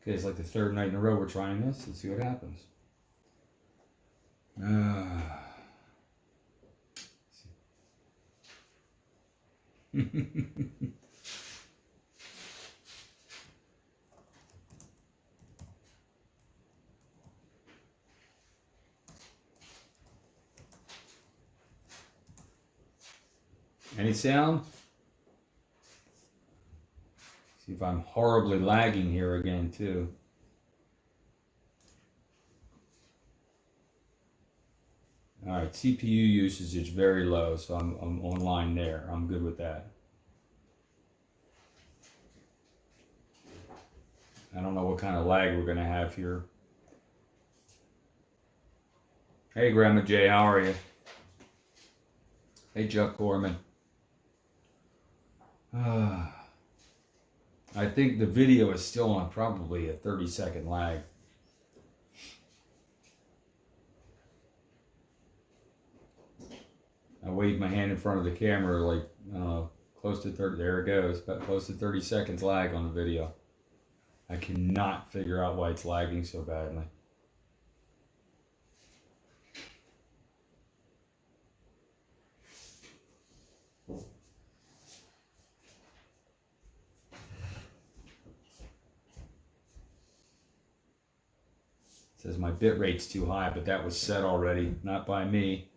Okay, it's like the third night in a row we're trying this. Let's see what happens. Any sound? See if I'm horribly lagging here again too. All right, CPU usage is very low, so I'm online there. I'm good with that. I don't know what kind of lag we're gonna have here. Hey, Grandma Jay, how are you? Hey, Chuck Corman. I think the video is still on probably a 30-second lag. I waved my hand in front of the camera like close to 30, there it goes, about close to 30 seconds lag on the video. I cannot figure out why it's lagging so badly. It says my bit rate's too high, but that was set already, not by me.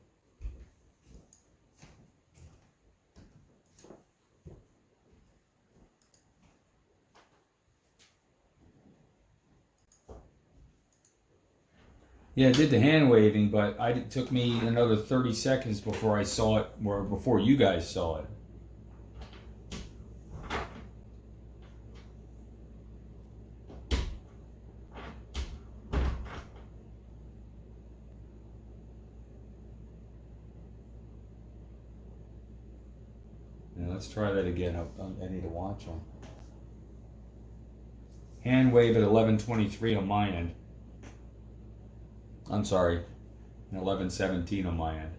Yeah, I did the hand waving, but it took me another 30 seconds before I saw it, or before you guys saw it. Now let's try that again. I need to watch them. Hand wave at 11:23 on my end. I'm sorry, 11:17 on my end.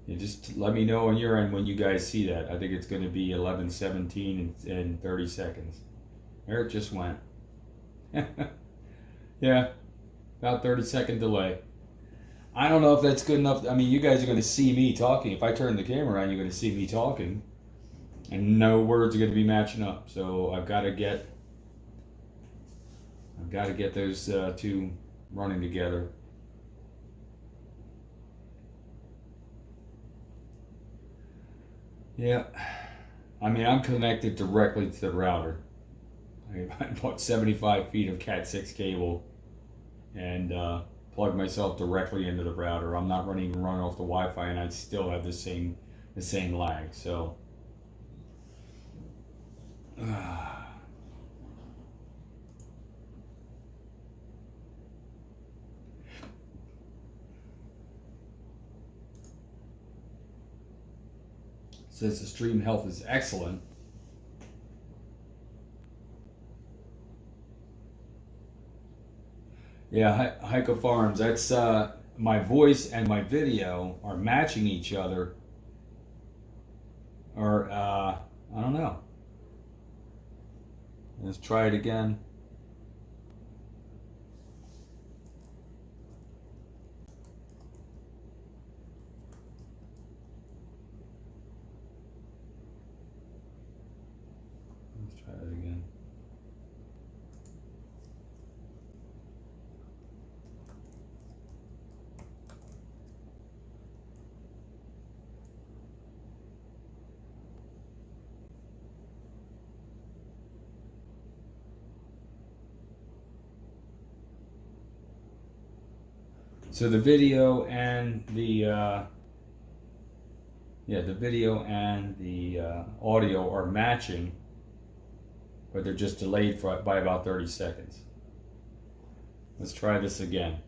You just let me know on your end when you guys see that. I think it's going to be 11:17 and 30 seconds. There it just went. Yeah, about 30-second delay. I don't know if that's good enough. I mean, you guys are going to see me talking. If I turn the camera on, you're going to see me talking, and no words are going to be matching up. So I've got to get those two running together. Yeah, I mean, I'm connected directly to the router. I bought 75 feet of Cat 6 cable and plugged myself directly into the router. I'm not running off the Wi-Fi, and I still have the same lag. So. Says the stream health is excellent. Yeah, Heiko Farms, that's my voice and my video are matching each other. Or, I don't know. Let's try it again. Let's try it again. So the video and the audio are matching, but they're just delayed by about 30 seconds. Let's try this again.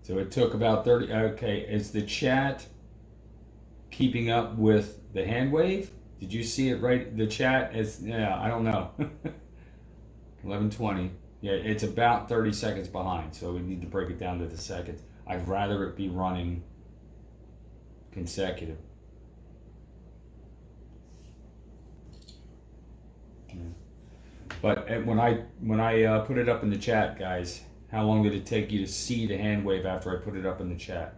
So it took about 30. Okay, is the chat keeping up with the hand wave? Did you see it right? The chat is, yeah, I don't know. 11:20. Yeah, it's about 30 seconds behind, so we need to break it down to the seconds. I'd rather it be running consecutive. Yeah. But when I put it up in the chat, guys, how long did it take you to see the hand wave after I put it up in the chat?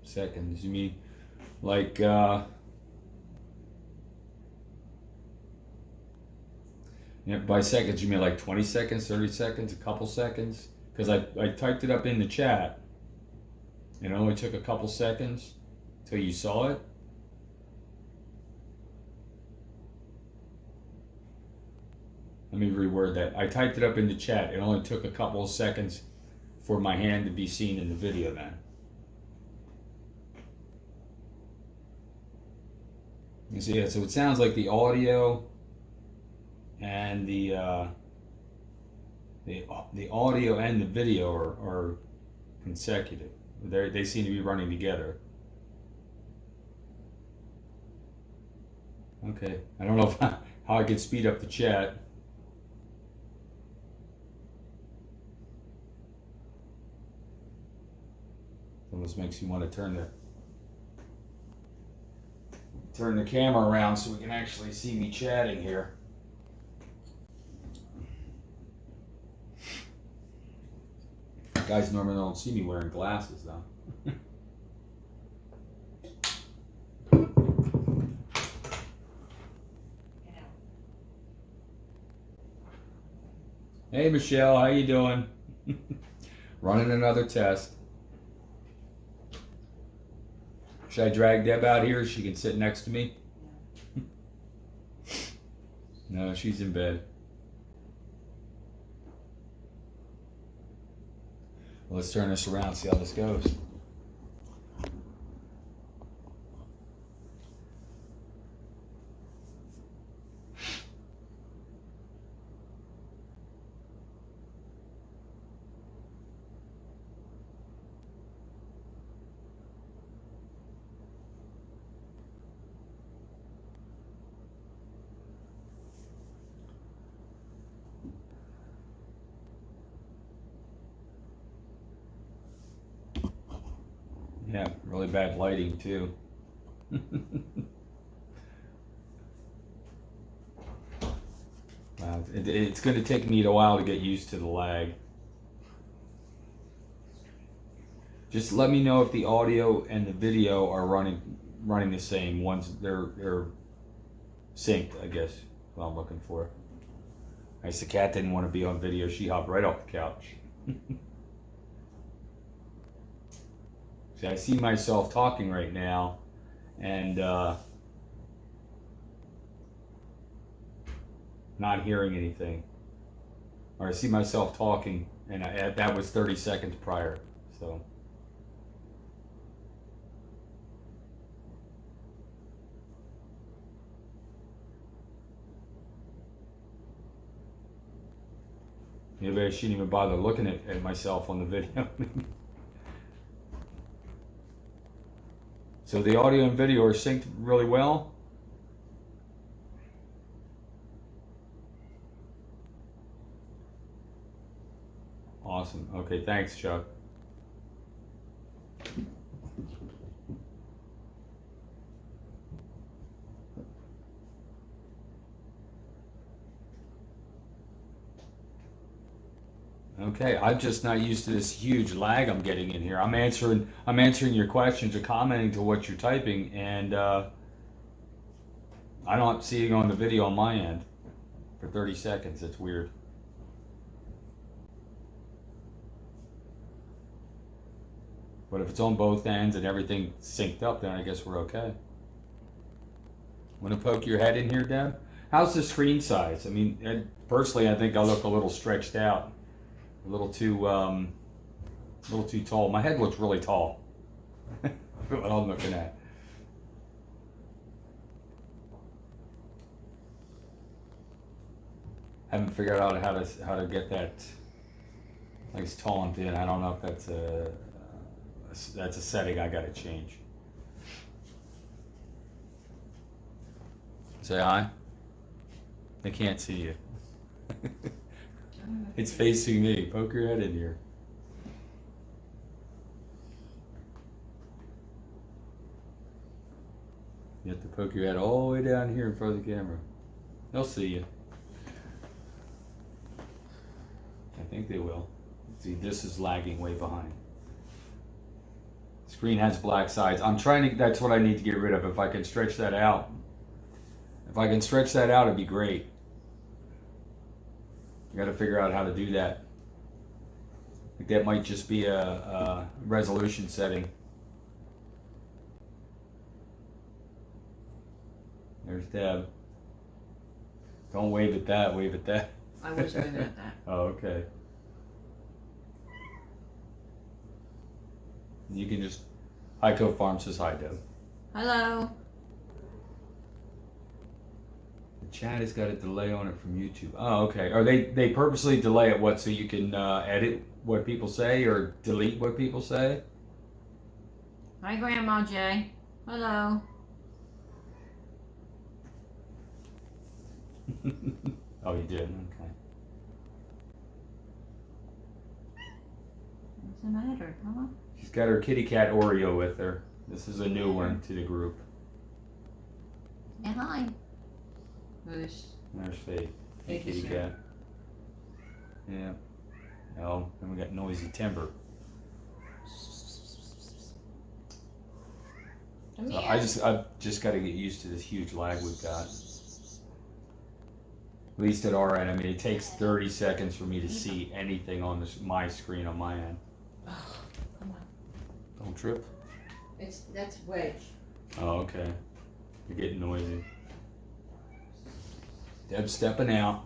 Seconds? You mean like by seconds you mean like 20 seconds, 30 seconds, a couple seconds? Because I typed it up in the chat. It only took a couple seconds till you saw it. Let me reword that. I typed it up in the chat. It only took a couple of seconds for my hand to be seen in the video then. You see, so it sounds like the audio and the audio and the video are consecutive. They seem to be running together. Okay, I don't know how I could speed up the chat. Almost makes me want to turn the camera around so we can actually see me chatting here. Guys normally don't see me wearing glasses though. Hey Michelle, how you doing? Running another test. Should I drag Deb out here so she can sit next to me? No, she's in bed. Well, let's turn this around, see how this goes. Yeah, really bad lighting too. Wow, it's going to take me a while to get used to the lag. Just let me know if the audio and the video are running the same. Ones they're synced, I guess. What I'm looking for. I guess the cat didn't want to be on video. She hopped right off the couch. See, I see myself talking right now, and not hearing anything. Or I see myself talking, and that was 30 seconds prior. So. Maybe I shouldn't even bother looking at myself on the video. So the audio and video are synced really well. Awesome. Okay, thanks, Chuck. Okay, I'm just not used to this huge lag I'm getting in here. I'm answering your questions or commenting to what you're typing, and I don't see it on the video on my end for 30 seconds. It's weird. But if it's on both ends and everything synced up, then I guess we're okay. Want to poke your head in here, Deb? How's the screen size? I mean, personally, I think I look a little stretched out, a little too tall. My head looks really tall. What I'm looking at. Haven't figured out how to get that nice tall and thin. I don't know if that's a setting I got to change. Say hi. They can't see you. It's facing me. Poke your head in here. You have to poke your head all the way down here in front of the camera. They'll see you. I think they will. See, this is lagging way behind. Screen has black sides. I'm trying to, that's what I need to get rid of. If I can stretch that out. If I can stretch that out, it'd be great. I got to figure out how to do that. I think that might just be a resolution setting. There's Deb. Don't wave at that, wave at that. I was waving at that. Oh, okay. You can just, Heiko Farm says hi, Deb. Hello. The chat has got a delay on it from YouTube. Oh, okay. Are they purposely delay it, what, so you can edit what people say or delete what people say? Hi, Grandma Jay. Hello. Oh, you did? Okay. What's the matter, huh? She's got her kitty cat Oreo with her. This is a new one to the group. Yeah, hi. Who's? There's Faith. Hey, kitty cat. Yeah. Oh, then we got Noisy Timber. Come So here. I've just got to get used to this huge lag we've got. At least at our end. I mean, it takes 30 seconds for me to see anything on my screen on my end. Oh, come on. Don't trip. That's wedge. Oh, okay. You're getting noisy. Deb's stepping out.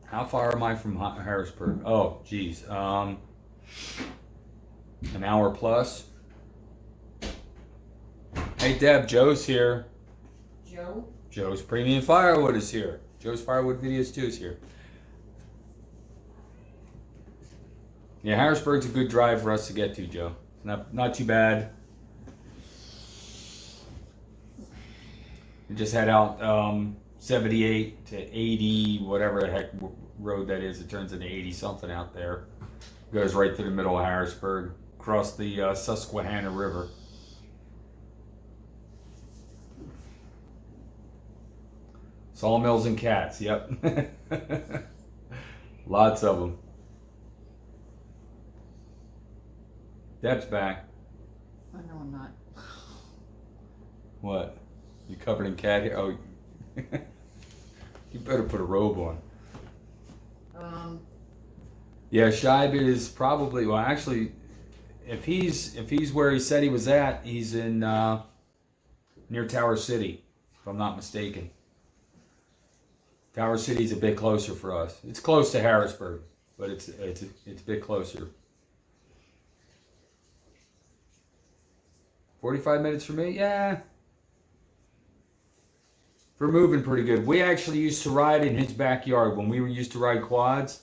How far am I from Harrisburg? Oh, geez. An hour plus. Hey, Deb, Joe's here. Joe? Joe's Premium Firewood is here. Joe's Firewood Videos 2 is here. Yeah, Harrisburg's a good drive for us to get to, Joe. Not too bad. We just head out 78 to 80, whatever the heck road that is. It turns into 80 something out there. Goes right through the middle of Harrisburg, across the Susquehanna River. Sawmills and cats, yep. Lots of them. Deb's back. Oh, no, I'm not. What? You covered in cat hair? Oh, you better put a robe on. Yeah, Shibe is probably, well, actually, if he's where he said he was at, he's in near Tower City, if I'm not mistaken. Tower City's a bit closer for us. It's close to Harrisburg, but it's a bit closer. 45 minutes for me? Yeah. We're moving pretty good. We actually used to ride in his backyard when we used to ride quads.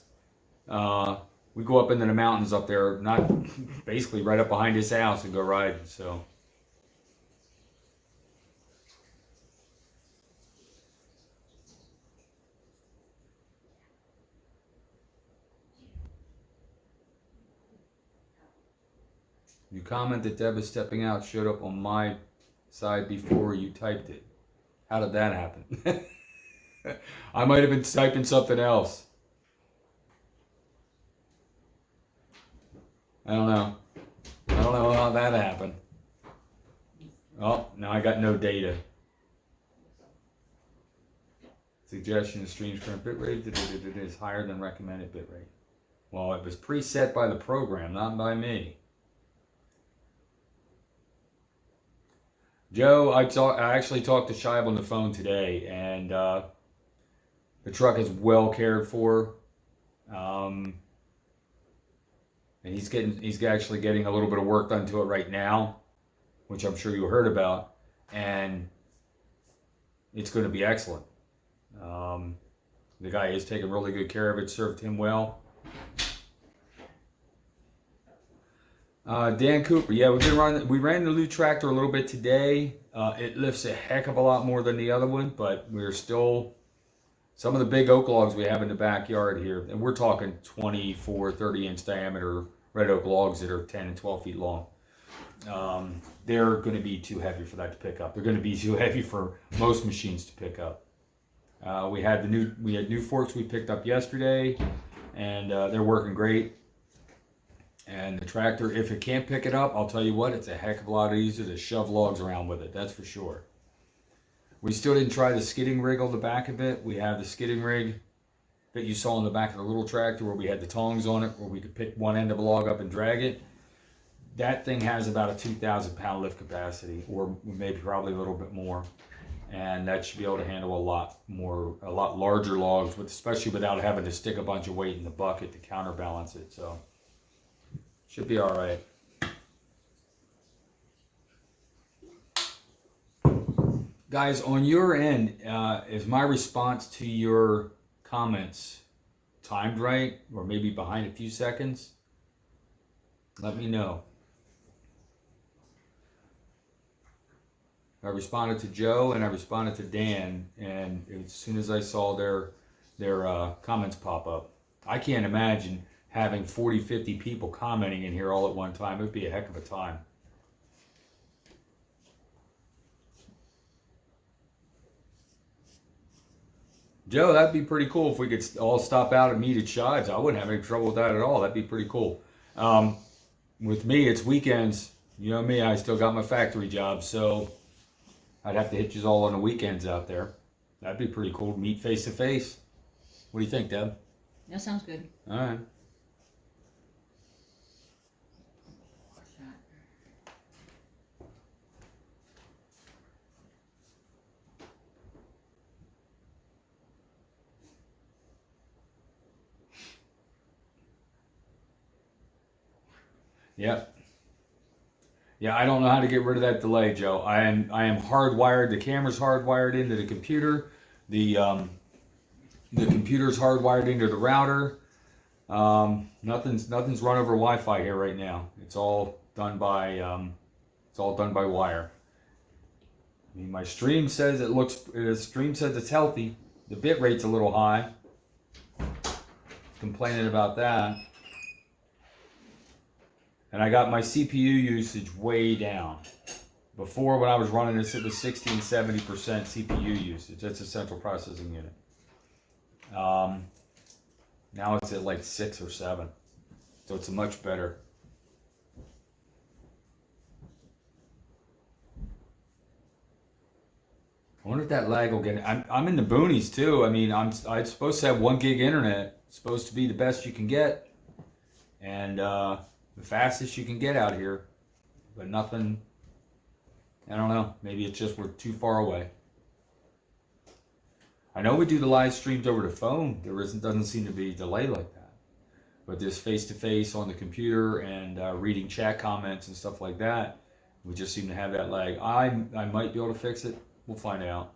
We go up into the mountains up there, not basically right up behind his house and go riding. So. You comment that Deb is stepping out showed up on my side before you typed it. How did that happen? I might have been typing something else. I don't know. I don't know how that happened. Oh, now I got no data. Suggestion of stream's current bitrate is higher than recommended bitrate. Well, it was preset by the program, not by me. Joe, I actually talked to Shive on the phone today, and the truck is well cared for. And he's actually getting a little bit of work done to it right now, which I'm sure you heard about, and it's going to be excellent. The guy is taking really good care of it, served him well. Dan Cooper, yeah, we ran the new tractor a little bit today. It lifts a heck of a lot more than the other one, but we're still, some of the big oak logs we have in the backyard here, and we're talking 24, 30-inch diameter red oak logs that are 10 and 12 feet long. They're going to be too heavy for that to pick up. They're going to be too heavy for most machines to pick up. We had new forks we picked up yesterday, and they're working great. And the tractor, if it can't pick it up, I'll tell you what, it's a heck of a lot easier to shove logs around with it. That's for sure. We still didn't try the skidding rig on the back of it. We have the skidding rig that you saw on the back of the little tractor where we had the tongs on it, where we could pick one end of a log up and drag it. That thing has about a 2,000 pound lift capacity, or maybe probably a little bit more. And that should be able to handle a lot larger logs, but especially without having to stick a bunch of weight in the bucket to counterbalance it. So should be all right. Guys, on your end, is my response to your comments timed right, or maybe behind a few seconds? Let me know. I responded to Joe and I responded to Dan, and as soon as I saw their comments pop up, I can't imagine having 40, 50 people commenting in here all at one time. It would be a heck of a time. Joe, that'd be pretty cool if we could all stop out and meet at Shives. I wouldn't have any trouble with that at all. That'd be pretty cool. With me, it's weekends. You know me, I still got my factory job, so I'd have to hit you all on the weekends out there. That'd be pretty cool to meet face to face. What do you think, Deb? That sounds good. All right. Yep. Yeah, I don't know how to get rid of that delay, Joe. I am hardwired. The camera's hardwired into the computer. The computer's hardwired into the router. Nothing's run over Wi-Fi here right now. It's all done by wire. I mean, my stream says it's healthy. The bit rate's a little high. Complaining about that. And I got my CPU usage way down. Before, when I was running this, it was 60 and 70% CPU usage. That's a central processing unit. Now it's at like 6 or 7. So it's much better. I wonder if that lag will get. I'm in the boonies too. I mean, I'm supposed to have 1 gig internet. It's supposed to be the best you can get, and the fastest you can get out here. But nothing. I don't know. Maybe it's just we're too far away. I know we do the live streams over the phone. Doesn't seem to be a delay like that. But this face-to-face on the computer and reading chat comments and stuff like that, we just seem to have that lag. I might be able to fix it. We'll find out.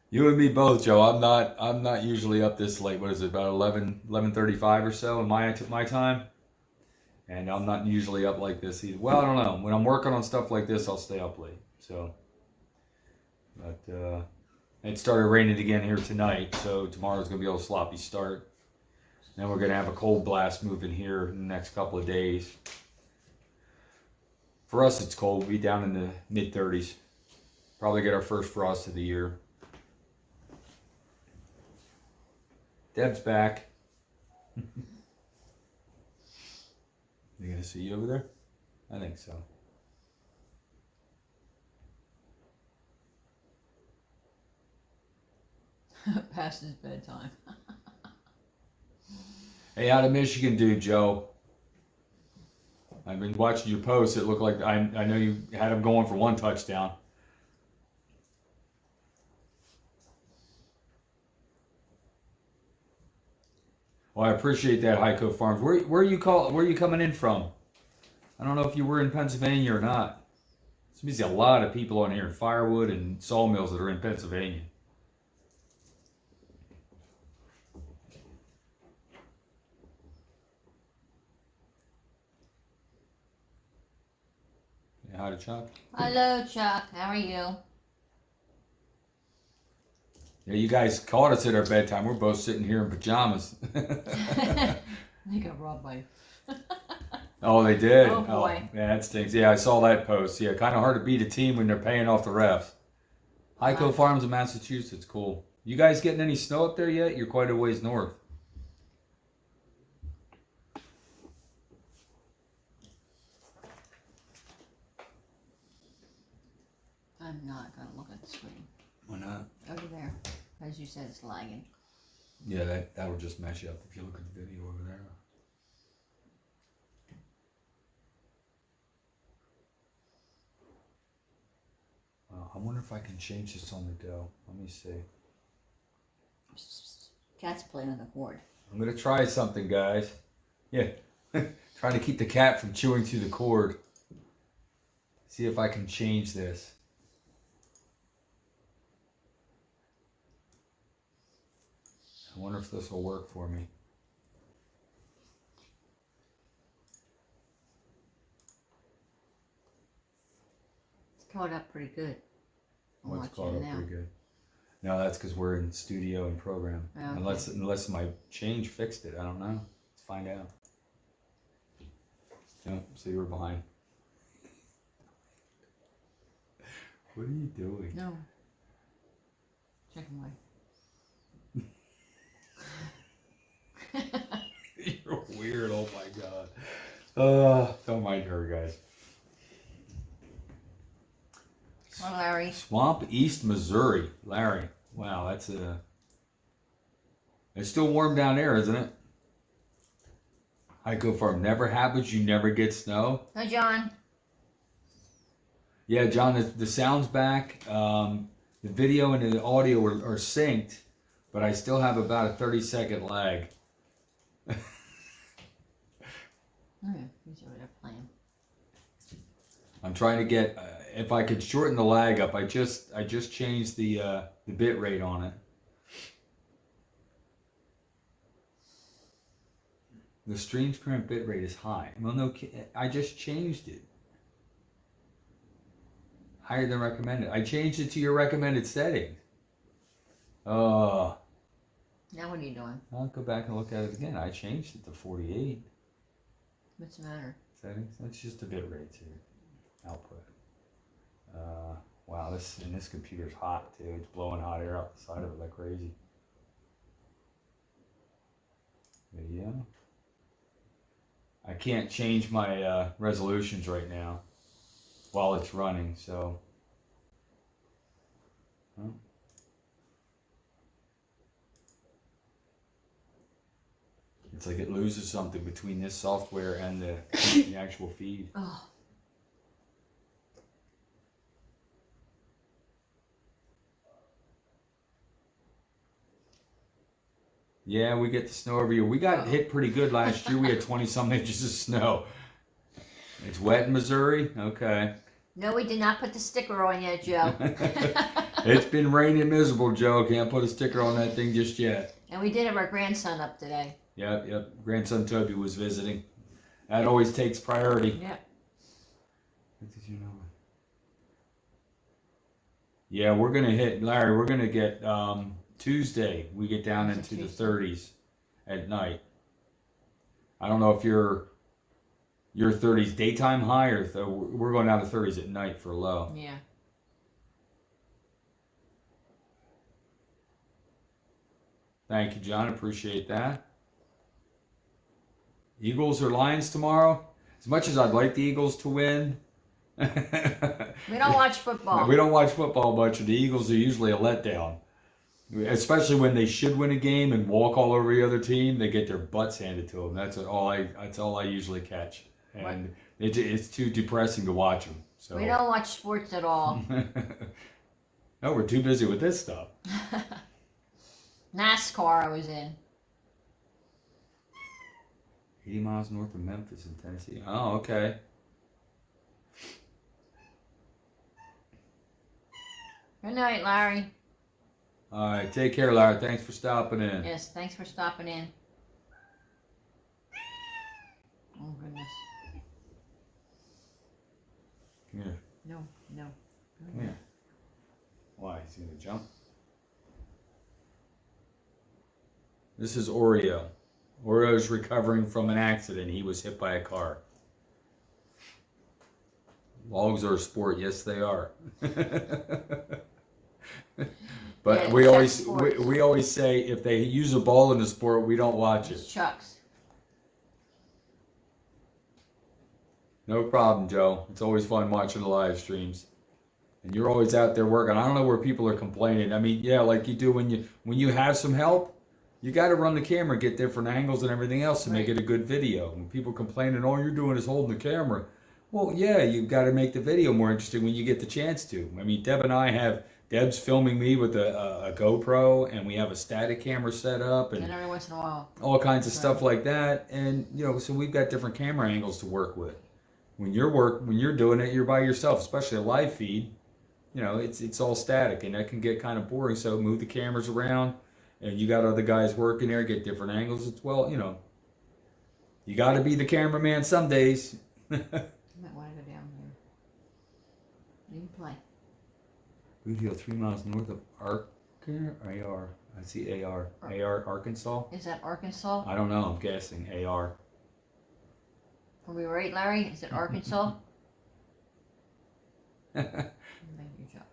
You and me both, Joe. I'm not usually up this late. What is it, about 11:35 or so in my time? And I'm not usually up like this either. Well, I don't know. When I'm working on stuff like this, I'll stay up late. So, but it started raining again here tonight, so tomorrow's gonna be a sloppy start. Then we're gonna have a cold blast moving here in the next couple of days. For us, it's cold. We'll be down in the mid-30s. Probably get our first frost of the year. Deb's back. You gonna see you over there? I think so. Past his bedtime. Hey, how did Michigan do, Joe? I've been watching your posts. It looked like I know you had them going for 1 touchdown. Well, I appreciate that, Heiko Farms. Where are you coming in from? I don't know if you were in Pennsylvania or not. There's a lot of people on here in Firewood and Sawmills that are in Pennsylvania. Say hi to Chuck. Hello, Chuck. How are you? Yeah, you guys caught us at our bedtime. We're both sitting here in pajamas. They got robbed by. Oh, they did? Oh, boy. Yeah, that stinks. Yeah, I saw that post. Yeah, kind of hard to beat a team when they're paying off the refs. Heiko Farms in Massachusetts. Cool. You guys getting any snow up there yet? You're quite a ways north. I'm not gonna look at the screen. Why not? Over there. As you said, it's lagging. Yeah, that will just mess you up if you look at the video over there. I wonder if I can change this on the go. Let me see. Cat's playing on the cord. I'm gonna try something, guys. Yeah, trying to keep the cat from chewing through the cord. See if I can change this. I wonder if this will work for me. It's caught up pretty good. What's caught up pretty good? No, that's because we're in studio and program. Okay. Unless my change fixed it. I don't know. Let's find out. No, so you were behind. What are you doing? No. Checking my. You're weird. Oh my god. Don't mind her, guys. Well, Larry. Swamp East, Missouri. Larry. Wow, that's a. It's still warm down there, isn't it? Heiko Farm never happens. You never get snow. Hi, John. Yeah, John. The sound's back. The video and the audio are synced, but I still have about a 30-second lag. Oh, yeah, he's over there playing. I'm trying to get. If I could shorten the lag up, I just changed the bit rate on it. The stream's current bit rate is high. Well, no, I just changed it. Higher than recommended. I changed it to your recommended settings. Oh. Now what are you doing? I'll go back and look at it again. I changed it to 48. What's the matter? Settings. That's just a bit rate to output. Wow, this computer's hot too. It's blowing hot air out the side of it like crazy. Video. I can't change my resolutions right now while it's running, so. Well. It's like it loses something between this software and the actual feed. Oh. Yeah, we get the snow every year. We got hit pretty good last year. We had 20-some inches of snow. It's wet in Missouri? Okay. No, we did not put the sticker on yet, Joe. It's been raining miserable, Joe. Can't put a sticker on that thing just yet. And we did have our grandson up today. Yep. Grandson Toby was visiting. That always takes priority. Yep. What did you know? Yeah, we're going to hit, Larry, we're going to get... Tuesday, we get down into the 30s at night. I don't know if your 30s daytime high or we're going down to 30s at night for low. Yeah. Thank you, John. Appreciate that. Eagles or Lions tomorrow. As much as I'd like the Eagles to win, We don't watch football. we don't watch football much, and the Eagles are usually a letdown. Especially when they should win a game and walk all over the other team, they get their butts handed to them. That's all I usually catch, and it's too depressing to watch them. So We don't watch sports at all. No, we're too busy with this stuff. NASCAR I was in. 80 miles north of Memphis in Tennessee. Oh, okay. Good night, Larry. All right, take care, Larry. Thanks for stopping in. Yes, thanks for stopping in. Oh, goodness. Come here. No. Come here. Why? Is he gonna jump? This is Oreo. Oreo's recovering from an accident. He was hit by a car. Logs are a sport. Yes, they are. But Yeah, we sports. always say if they use a ball in the sport, we don't watch it. It's Chuck's. No problem, Joe. It's always fun watching the live streams. And you're always out there working. I don't know where people are complaining. I mean, yeah, like you do when you have some help, you got to run the camera, get different angles and everything else to make it a good video. When people complaining, all you're doing is holding the camera. Well, yeah, you've got to make the video more interesting when you get the chance to. I mean, Deb's filming me with a GoPro, and we have a static camera set up, and every once in a while. all kinds of stuff like that. And so we've got different camera angles to work with. When you're doing it, you're by yourself, especially a live feed. It's all static, and that can get kind of boring. So move the cameras around, and you got other guys working there, get different angles. You got to be the cameraman some days. You might want to go down here. You can play. Boot Hill, 3 miles north of AR. I see AR. Arkansas? Is that Arkansas? I don't know. I'm guessing AR. Are we right, Larry? Is it Arkansas?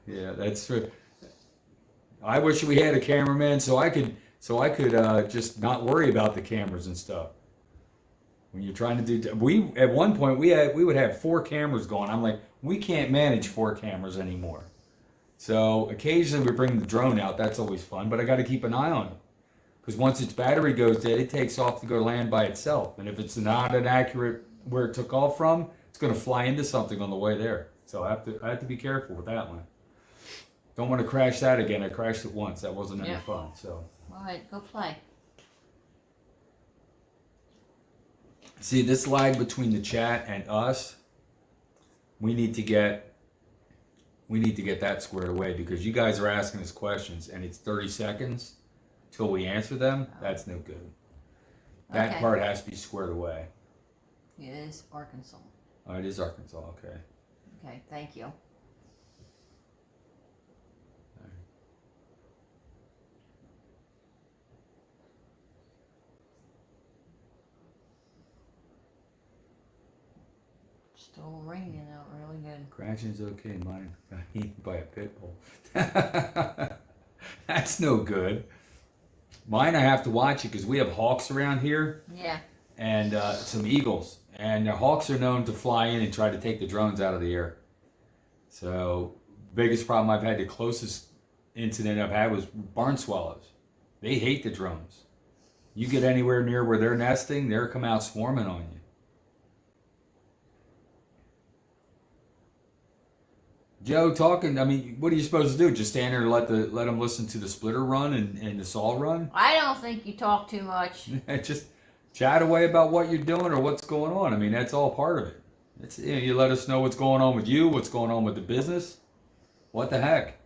Yeah, that's true. I wish we had a cameraman so I could just not worry about the cameras and stuff. When you're trying to do, at one point we would have 4 cameras going. I'm like, we can't manage 4 cameras anymore. So occasionally we bring the drone out. That's always fun, but I got to keep an eye on it because once its battery goes dead, it takes off to go land by itself. And if it's not an accurate where it took off from, it's going to fly into something on the way there. So I have to be careful with that one. Don't want to crash that again. I crashed it once. That wasn't any fun. So. All right, go play. See, this lag between the chat and us, we need to get that squared away because you guys are asking us questions and it's 30 seconds till we answer them. That's no good. That part has to be squared away. It is Arkansas. Oh, it is Arkansas. Okay. Okay, thank you. Still raining out really good. Crashing's okay. Mine got eaten by a pit bull. That's no good. Mine, I have to watch it because we have hawks around here. Yeah. And some eagles. And the hawks are known to fly in and try to take the drones out of the air. So, biggest problem I've had, the closest incident I've had was barn swallows. They hate the drones. You get anywhere near where they're nesting, they'll come out swarming on you. Joe, I mean, what are you supposed to do? Just stand there and let them listen to the splitter run and the saw run? I don't think you talk too much. Just chat away about what you're doing or what's going on. I mean, that's all part of it. You let us know what's going on with you, what's going on with the business. What the heck?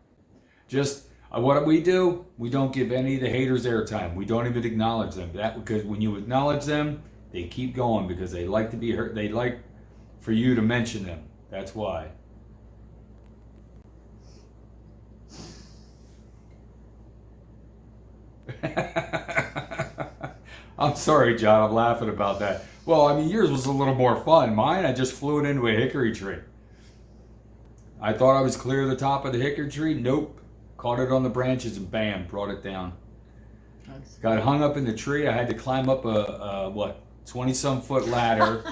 Just what we do, we don't give any of the haters airtime. We don't even acknowledge them. Because when you acknowledge them, they keep going because they like to be heard. They like for you to mention them. That's why. I'm sorry, John. I'm laughing about that. Well, I mean, yours was a little more fun. Mine, I just flew it into a hickory tree. I thought I was clear of the top of the hickory tree. Nope. Caught it on the branches and bam, brought it down. Nice. Got hung up in the tree. I had to climb up 20-some foot ladder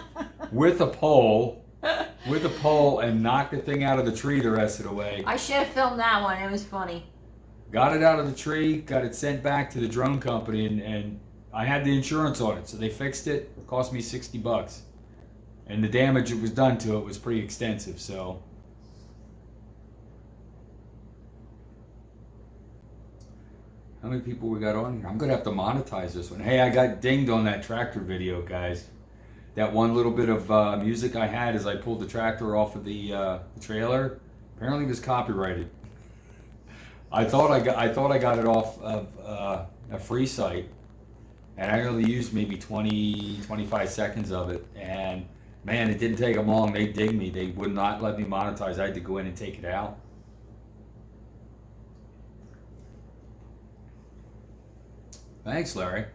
with a pole, and knocked the thing out of the tree the rest of the way. I should have filmed that one. It was funny. Got it out of the tree, got it sent back to the drone company, and I had the insurance on it, so they fixed it. It cost me $60. And the damage that was done to it was pretty extensive, so. How many people we got on here? I'm gonna have to monetize this one. Hey, I got dinged on that tractor video, guys. That one little bit of music I had as I pulled the tractor off of the trailer apparently was copyrighted. I thought I got it off of a free site, and I only used maybe 25 seconds of it. And man, it didn't take them long. They dinged me. They would not let me monetize. I had to go in and take it out. Thanks, Larry.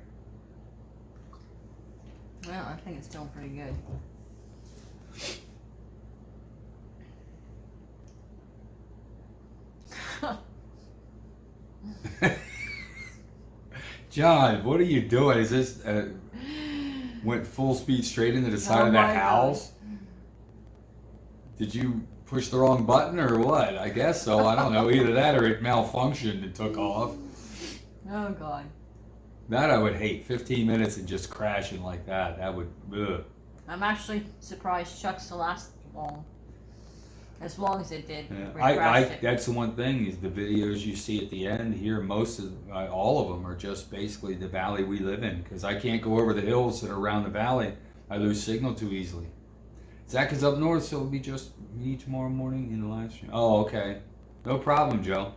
Well, I think it's doing pretty good. John, what are you doing? Is this went full speed straight into the side of the house? Did you push the wrong button or what? I guess so. I don't know. Either that or it malfunctioned and took off. Oh, God. That I would hate. 15 minutes and just crashing like that. That would. Ugh. I'm actually surprised Chuck's to last long. As long as it did. Yeah. That's the one thing is the videos you see at the end here. Most of all of them are just basically the valley we live in, because I can't go over the hills that are around the valley. I lose signal too easily. Zach is up north, so it'll be just me tomorrow morning in the live stream. Oh, okay. No problem, Joe.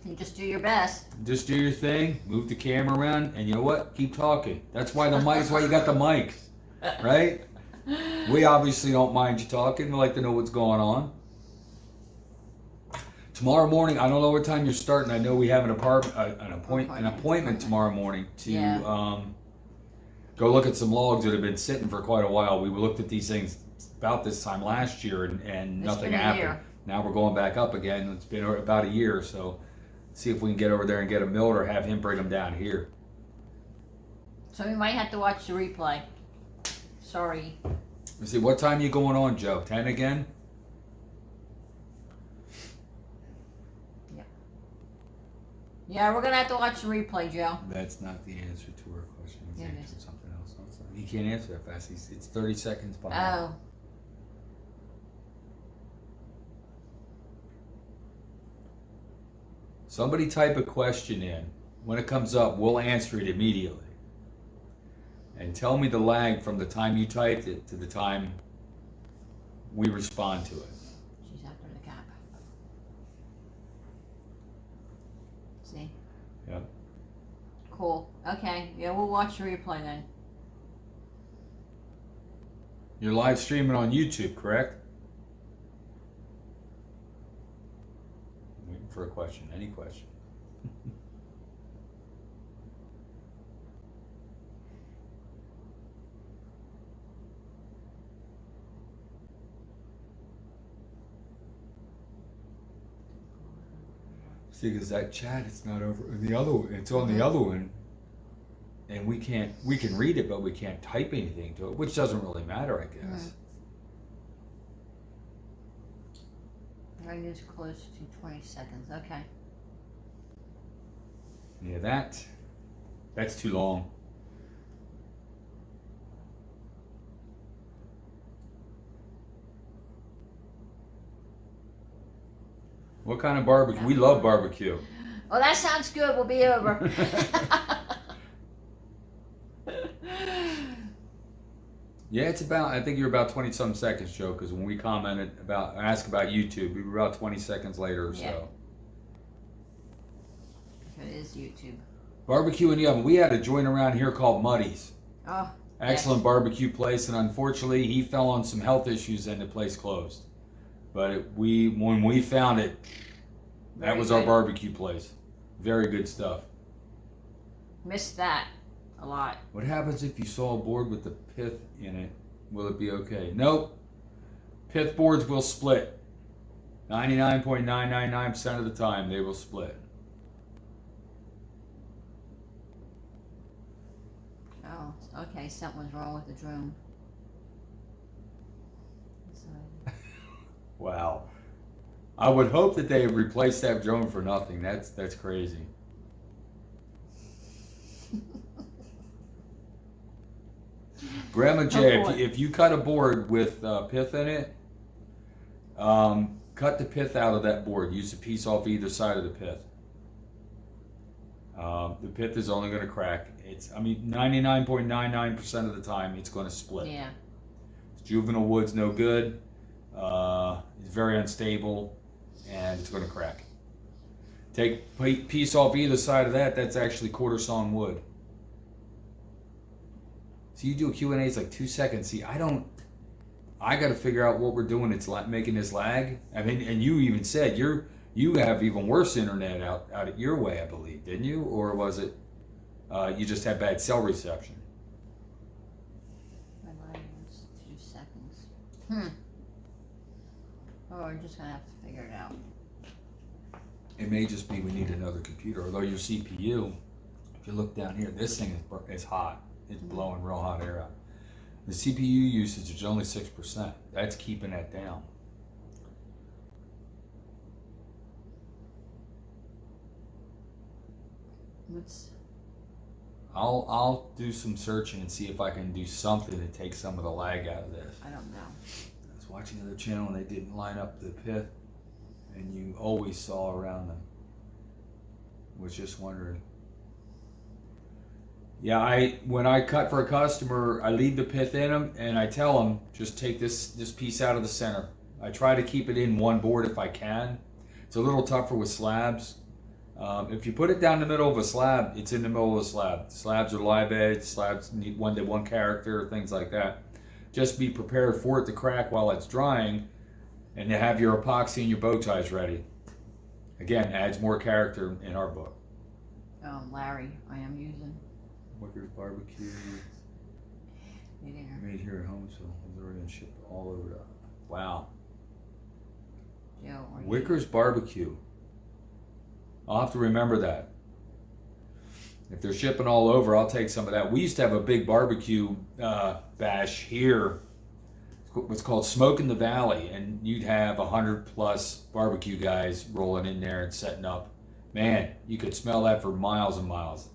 You just do your best. Just do your thing, move the camera around, and you know what? Keep talking. That's why that's why you got the mics, right? We obviously don't mind you talking. We like to know what's going on. Tomorrow morning, I don't know what time you're starting. I know we have an appointment tomorrow morning to go look at some logs that have been sitting for quite a while. We looked at these things about this time last year, and nothing happened. Now we're going back up again. It's been about a year, so see if we can get over there and get them milled or have him bring them down here. So we might have to watch the replay. Sorry. Let's see, what time are you going on, Joe? 10 again? Yeah. Yeah, we're going to have to watch the replay, Joe. That's not the answer to her question. He's Yeah, answering something else. No, it's not. He can't answer that fast. It's 30 seconds behind. Oh. Somebody type a question in. When it comes up, we'll answer it immediately. And tell me the lag from the time you typed it to the time we respond to it. She's after the cap. See? Yep. Cool. Okay. Yeah, we'll watch the replay then. You're live streaming on YouTube, correct? Waiting for a question. Any question? See, because that chat, it's not over the other one. It's on the other one, and we can read it, but we can't type anything to it, which doesn't really matter, I guess. Right is close to 20 seconds. Okay. Yeah, that's too long. What kind of barbecue? We love barbecue. Well, that sounds good. We'll be over. Yeah, it's about, I think you're about 20-some seconds, Joe, because when we asked about YouTube, we were about 20 seconds later or so. It is YouTube. Barbecue in the oven. We had a joint around here called Muddy's. Oh, Excellent barbecue place, and unfortunately, he fell on some health issues and the place closed. But when we found it, that was our barbecue place. Very good stuff. Missed that a lot. What happens if you saw a board with the pith in it? Will it be okay? Nope. Pith boards will split. 99.999% of the time, they will split. Oh, okay. Something was wrong with the drone. So, Wow. I would hope that they replaced that drone for nothing. That's crazy. Grandma J, Oh, boy. if you cut a board with pith in it, cut the pith out of that board. Use a piece off either side of the pith. The pith is only going to crack. 99.99% of the time, it's going to split. Yeah. Juvenile wood's no good. It's very unstable, and it's going to crack. Take a piece off either side of that. That's actually quarter sawn wood. So you do a Q&A, it's like 2 seconds. See, I got to figure out what we're doing. It's making this lag. I mean, and you even said you have even worse internet out at your way, I believe, didn't you? Or was it you just had bad cell reception? My line was 2 seconds. Oh, we're just gonna have to figure it out. It may just be we need another computer. Although your CPU, if you look down here, this thing is hot. It's blowing real hot air out. The CPU usage is only 6%. That's keeping that down. I'll do some searching and see if I can do something to take some of the lag out of this. I don't know. I was watching another channel and they didn't line up the pith, and you always saw around them. Was just wondering. Yeah, when I cut for a customer, I leave the pith in them and I tell them just take this piece out of the center. I try to keep it in one board if I can. It's a little tougher with slabs. If you put it down the middle of a slab, it's in the middle of the slab. Slabs are live edge, slabs need one character, things like that. Just be prepared for it to crack while it's drying, and to have your epoxy and your bow ties ready. Again, adds more character in our book. Larry, I am using. Wicker's Barbecue, Yeah. made here at home, so it's already been shipped all over the. Wow. Joe, are you- Wicker's Barbecue. I'll have to remember that. If they're shipping all over, I'll take some of that. We used to have a big barbecue bash here. What's called Smoke in the Valley, and you'd have 100+ barbecue guys rolling in there and setting up. Man, you could smell that for miles and miles.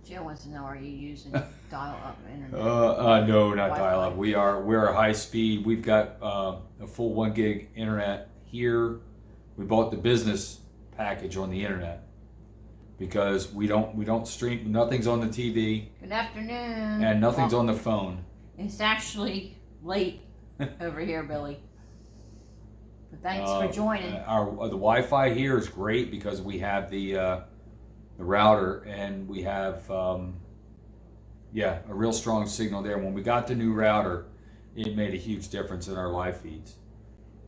Jill wants to know: are you using dial-up internet? No, not Wi-Fi? dial-up. We're high speed. We've got a full 1 gig internet here. We bought the business package on the internet because we don't stream. Nothing's on the TV. Good afternoon. And nothing's Well, on the phone. It's actually late over here, Billy. But thanks for joining. The Wi-Fi here is great because we have the router, and we have a real strong signal there. When we got the new router, it made a huge difference in our live feeds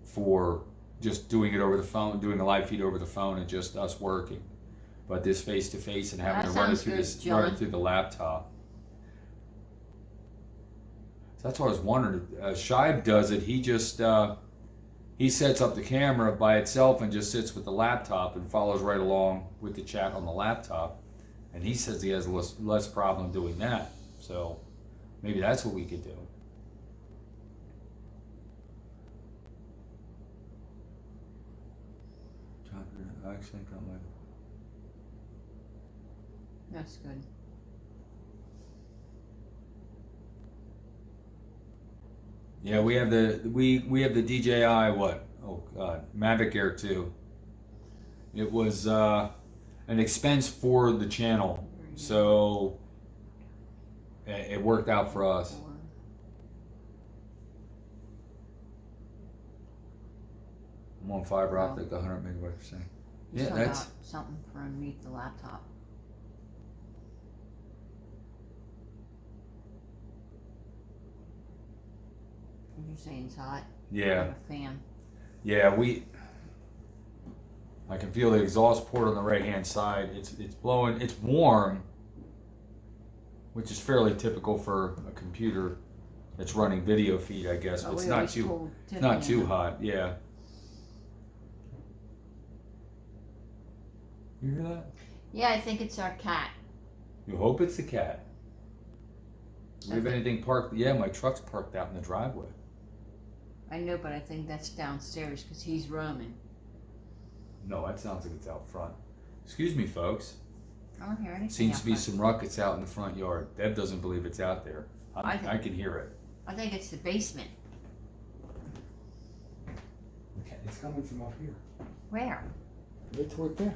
for just doing it over the phone, doing a live feed over the phone, and just us working. But this face-to-face and having That to run it sounds through good, run it John. through the laptop. So that's what I was wondering. Shive does it. He just he sets up the camera by itself and just sits with the laptop and follows right along with the chat on the laptop. And he says he has less problem doing that. So maybe that's what we could do. I actually think that might. That's good. Yeah, we have the DJI what? Oh God, Mavic Air 2. It was an expense for the channel, so it worked out for us. I'm on fiber optic, 100 megabytes per second. You Yeah, still that's. got something for underneath the laptop. You're saying it's hot? Yeah. Got a fan. Yeah, I can feel the exhaust port on the right hand side. It's blowing. It's warm, which is fairly typical for a computer that's running video feed, I guess. But But it's we not always too. told It's not Tiffany too hot. Yeah. You hear that? Yeah, I think it's our cat. You hope it's the cat. Do we have anything parked? Yeah, my truck's parked out in the driveway. I know, but I think that's downstairs because he's roaming. No, that sounds like it's out front. Excuse me, folks. I don't hear anything. Seems out to be front. some ruckus out in the front yard. Deb doesn't believe it's out there. I can hear it. I think it's the basement. Okay, it's coming from up here. Where? Right toward there.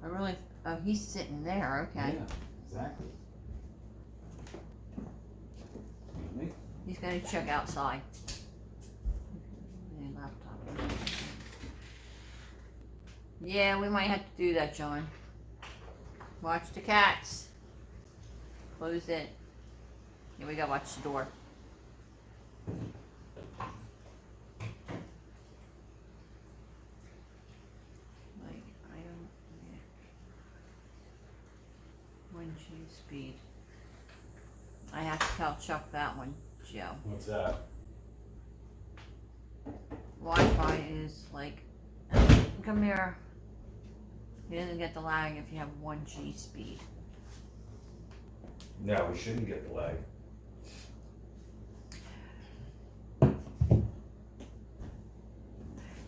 I really. Oh, he's sitting there. Okay. Yeah, exactly. Me? He's gonna check outside. The laptop. Yeah, we might have to do that, John. Watch the cats. Close it. Here we go. Watch the door. Like I don't. Yeah. 1G speed. I have to tell Chuck that one, Joe. What's that? Wi-Fi is like, come here. You doesn't get the lag if you have 1G speed. No, we shouldn't get the lag.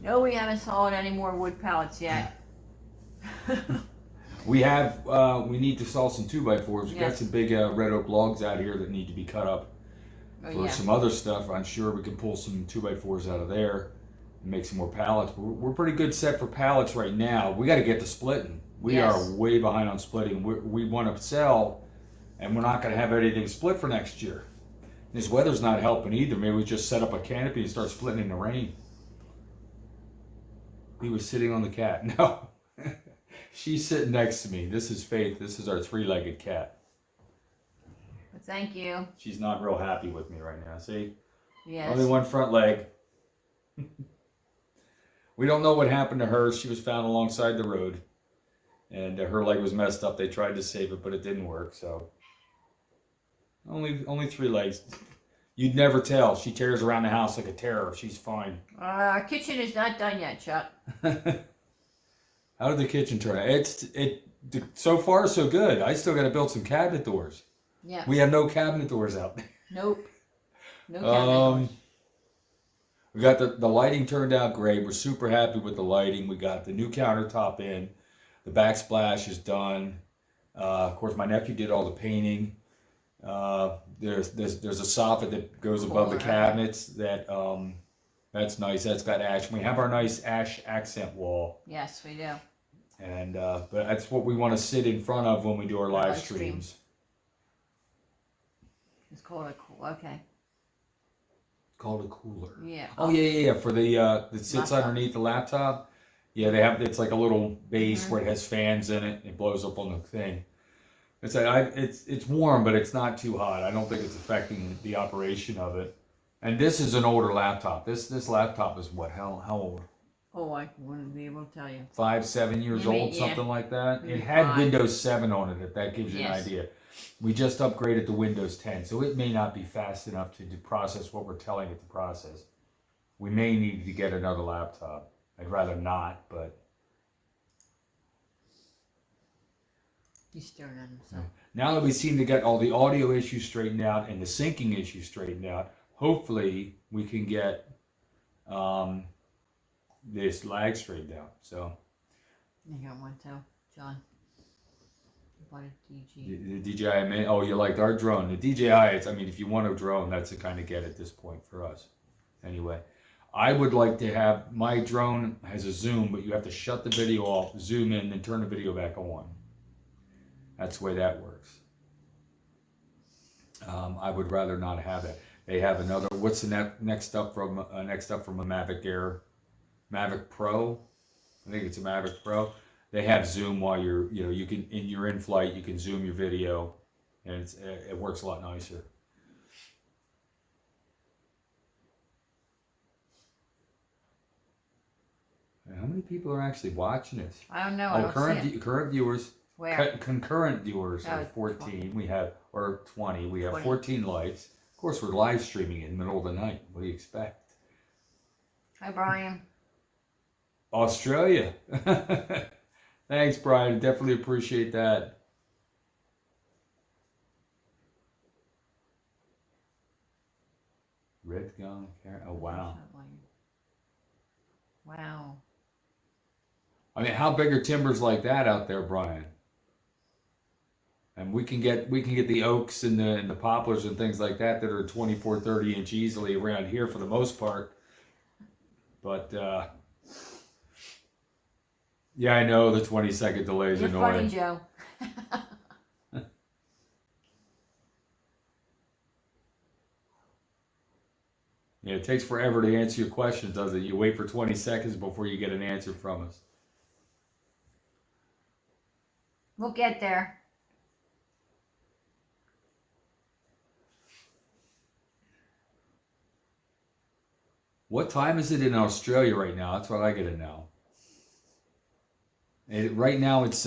No, we haven't sawed any more wood pallets yet. We have, we need to saw some 2x4s. We've got Yes. some big red oak logs out here that need to be cut up Oh, for yeah. some other stuff. I'm sure we can pull some 2x4s out of there and make some more pallets. We're pretty good set for pallets right now. We got to get to splitting. We Yes. are way behind on splitting. We want to sell, and we're not going to have anything split for next year. This weather's not helping either. Maybe we just set up a canopy and start splitting in the rain. He was sitting on the cat. No. She's sitting next to me. This is Faith. This is our three-legged cat. But thank you. She's not real happy with me right now. See? Yes. Only one front leg. We don't know what happened to her. She was found alongside the road. And her leg was messed up. They tried to save it, but it didn't work. So only 3 legs. You'd never tell. She tears around the house like a terror. She's fine. Our kitchen is not done yet, Chuck. How did the kitchen turn out? So far so good. I still got to build some cabinet doors. Yeah. We have no cabinet doors out there. Nope. No cabinet. We got the lighting turned out great. We're super happy with the lighting. We got the new countertop in. The backsplash is done. Of course, my nephew did all the painting. There's a soffit that goes above the cabinets that's nice. That's got ash. We have our nice ash accent wall. Yes, we do. And but that's what we want to sit in front of when we do our live streams. It's called a cool. Okay. Called a cooler. Yeah. Oh yeah. For the that sits Laptop. underneath the laptop. Yeah, they have. It's like a little base where it has fans in it. It blows up on the thing. It's warm, but it's not too hot. I don't think it's affecting the operation of it. And this is an older laptop. This laptop is what? How old? Oh, I wouldn't be able to tell you. 5-7 years Maybe, old, yeah. something like that. Maybe It had 5. Windows 7 on it. If that gives you Yes. an idea. We just upgraded to Windows 10, so it may not be fast enough to process what we're telling it to process. We may need to get another laptop. I'd rather not, but He's staring at himself. now that we seem to get all the audio issues straightened out and the syncing issues straightened out, hopefully we can get this lag straightened out. So You got one too, John. You bought a DG. the DJI, oh, you liked our drone. The DJI, I mean, if you want a drone, that's the kind of get at this point for us. Anyway, I would like to have, my drone has a zoom, but you have to shut the video off, zoom in, then turn the video back on. That's the way that works. I would rather not have it. They have another, what's the next up from a Mavic Air? Mavic Pro? I think it's a Mavic Pro. They have zoom while you're in flight, you can zoom your video, and it works a lot nicer. How many people are actually watching this? I don't know. I don't see it. Current viewers. Where? Concurrent viewers Oh, are 14. We have, or 20. We have 20. 14 likes. Of course, we're live streaming in the middle of the night. What do you expect? Hi, Brian. Australia. Thanks, Brian. Definitely appreciate that. Red gum. Oh, wow. Wow. I mean, how big are timbers like that out there, Brian? And we can get the oaks and the poplars and things like that are 24, 30 inch easily around here for the most part. But yeah, I know the 20-second delay is You're annoying. funny, Joe. Yeah, it takes forever to answer your questions, doesn't it? You wait for 20 seconds before you get an answer from us. We'll get there. What time is it in Australia right now? That's what I gotta know. Right now it's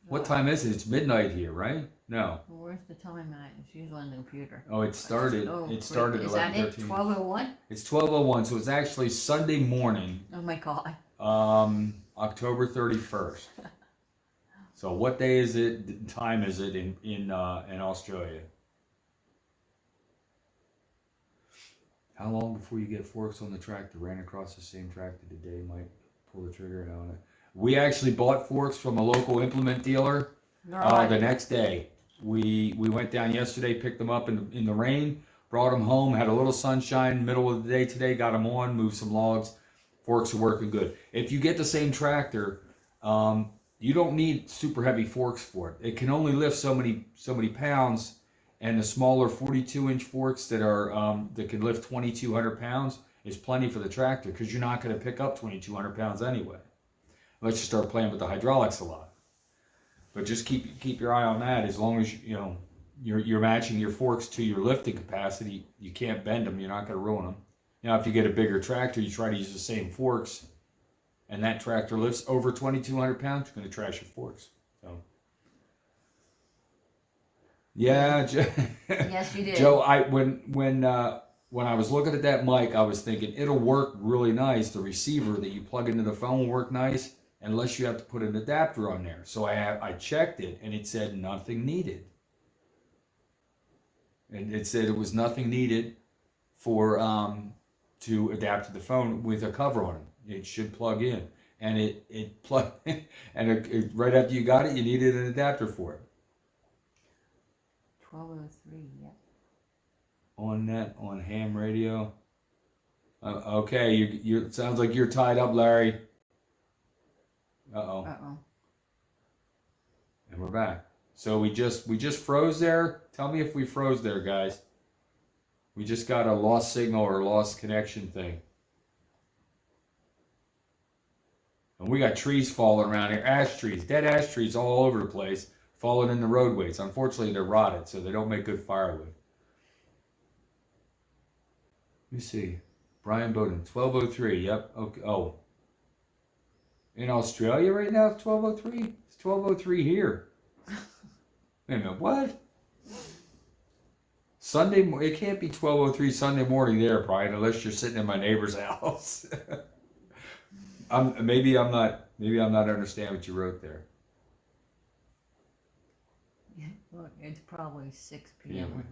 what time is it? It's midnight here, right? No. Well, where's the time at? It's usually on the computer. Oh, it started. Oh, It started. Is that it? 12:01. It's 12:01, so it's actually Sunday morning. Oh my God. October 31st. So what day is it? Time is it in Australia? How long before you get forks on the tractor? Ran across the same tractor today. Might pull the trigger and on it. We actually bought forks from a local implement dealer. The next day, we went down yesterday, picked them up in the rain, brought them home, had a little sunshine, middle of the day today, got them on, moved some logs. Forks are working good. If you get the same tractor, you don't need super heavy forks for it. It can only lift so many pounds, and the smaller 42-inch forks that can lift 2,200 pounds is plenty for the tractor because you're not going to pick up 2,200 pounds anyway. Unless you start playing with the hydraulics a lot. But just keep your eye on that. As long as you're matching your forks to your lifting capacity, you can't bend them. You're not going to ruin them. Now, if you get a bigger tractor, you try to use the same forks, and that tractor lifts over 2,200 pounds, you're going to trash your forks. So, yeah, Yes, you did. Joe. When I was looking at that mic, I was thinking it'll work really nice. The receiver that you plug into the phone will work nice, unless you have to put an adapter on there. So I checked it, and it said nothing needed. And it said it was nothing needed for to adapt to the phone with a cover on it. It should plug in, and it plugged. And right after you got it, you needed an adapter for it. 12:03. Yep. On ham radio. Okay, you it sounds like you're tied up, Larry. Uh-oh. And we're back. So we just froze there. Tell me if we froze there, guys. We just got a lost signal or lost connection thing. And we got trees falling around here, dead ash trees all over the place, falling in the roadways. Unfortunately, they're rotted, so they don't make good firewood. Let me see. Brian Bowden, 12:03. Yep. Okay. Oh. In Australia right now, it's 12:03. It's 12:03 here. Wait a minute. What? Sunday. It can't be 12:03 Sunday morning there, Brian, unless you're sitting in my neighbor's house. Maybe I'm not understanding what you wrote there. Yeah, look, it's probably 6 p.m.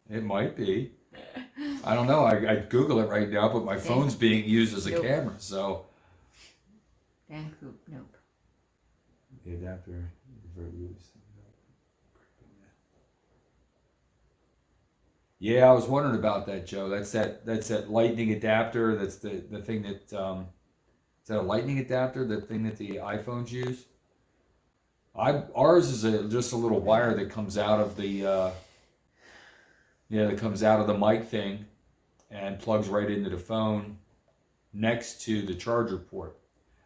Yeah. It might be. I don't know. I Google it right now, but my phone's being used as a camera, so. Dan Coop, nope. The adapter is very loose. Yeah, I was wondering about that, Joe. That's that lightning adapter. That's the thing that is that a lightning adapter? The thing that the iPhones use. Ours is just a little wire that comes out of the mic thing and plugs right into the phone next to the charger port.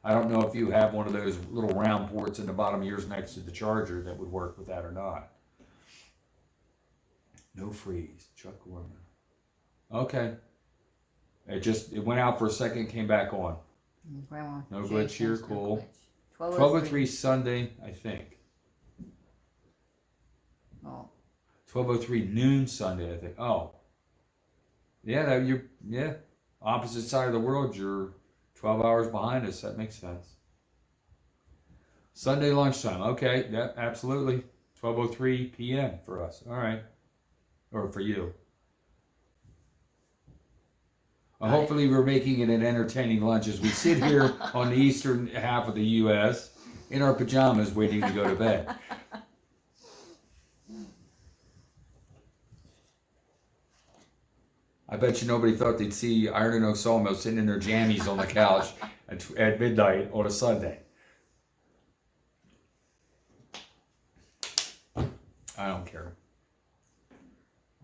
I don't know if you have one of those little round ports in the bottom of yours next to the charger that would work with that or not. No freeze. Chuck Gorman. Okay. It went out for a second, came back on. Grandma, no glitch here, cool. 12:03 Sunday, I think. Oh. 12:03 noon Sunday, I think. Oh. Yeah, opposite side of the world, you're 12 hours behind us. That makes sense. Sunday lunchtime. Okay, yeah, absolutely. 12:03 p.m. for us. All right. Or for you. Hopefully we're making it an entertaining lunch as we sit here on the eastern half of the U.S. in our pajamas waiting to go to bed. I bet you nobody thought they'd see Iron and Oak Sawmill sitting in their jammies on the couch at midnight on a Sunday. I don't care.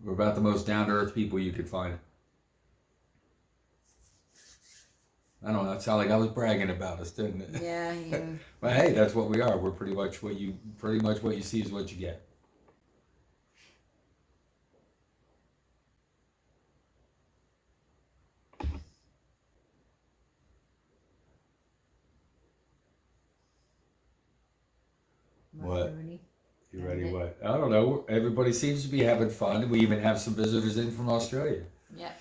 We're about the most down-to-earth people you could find. I don't know. It sounded like I was bragging about us, didn't it? Yeah. You... But hey, that's what we are. We're pretty much what you see is what you get. What? You ready? What? I don't know. Everybody seems to be having fun. We even have some visitors in from Australia. Yep.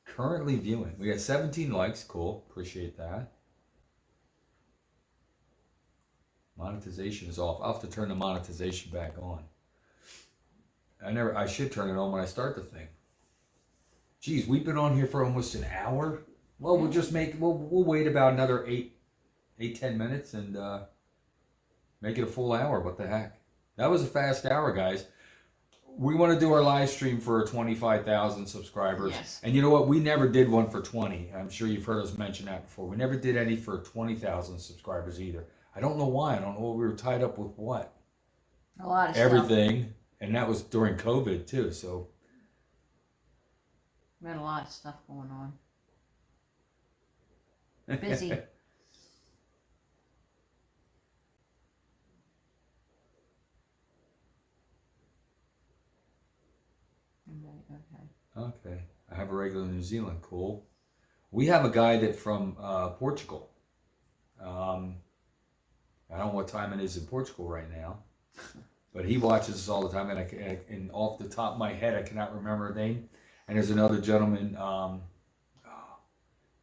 Currently viewing. We got 17 likes. Cool. Appreciate that. Monetization is off. I'll have to turn the monetization back on. I should turn it on when I start the thing. Geez, we've been on here for almost an hour. Well, we'll wait about another 10 minutes and make it a full hour. What the heck? That was a fast hour, guys. We want to do our live stream for 25,000 subscribers. Yes. And you know what? We never did one for 20. I'm sure you've heard us mention that before. We never did any for 20,000 subscribers either. I don't know why. I don't know. We were tied up with what? A lot of everything. Stuff. And that was during COVID too. So we had a lot of stuff going on. Busy. Okay. I have a regular New Zealand. Cool. We have a guy that from Portugal. I don't know what time it is in Portugal right now, but he watches us all the time. And off the top of my head, I cannot remember her name. And there's another gentleman.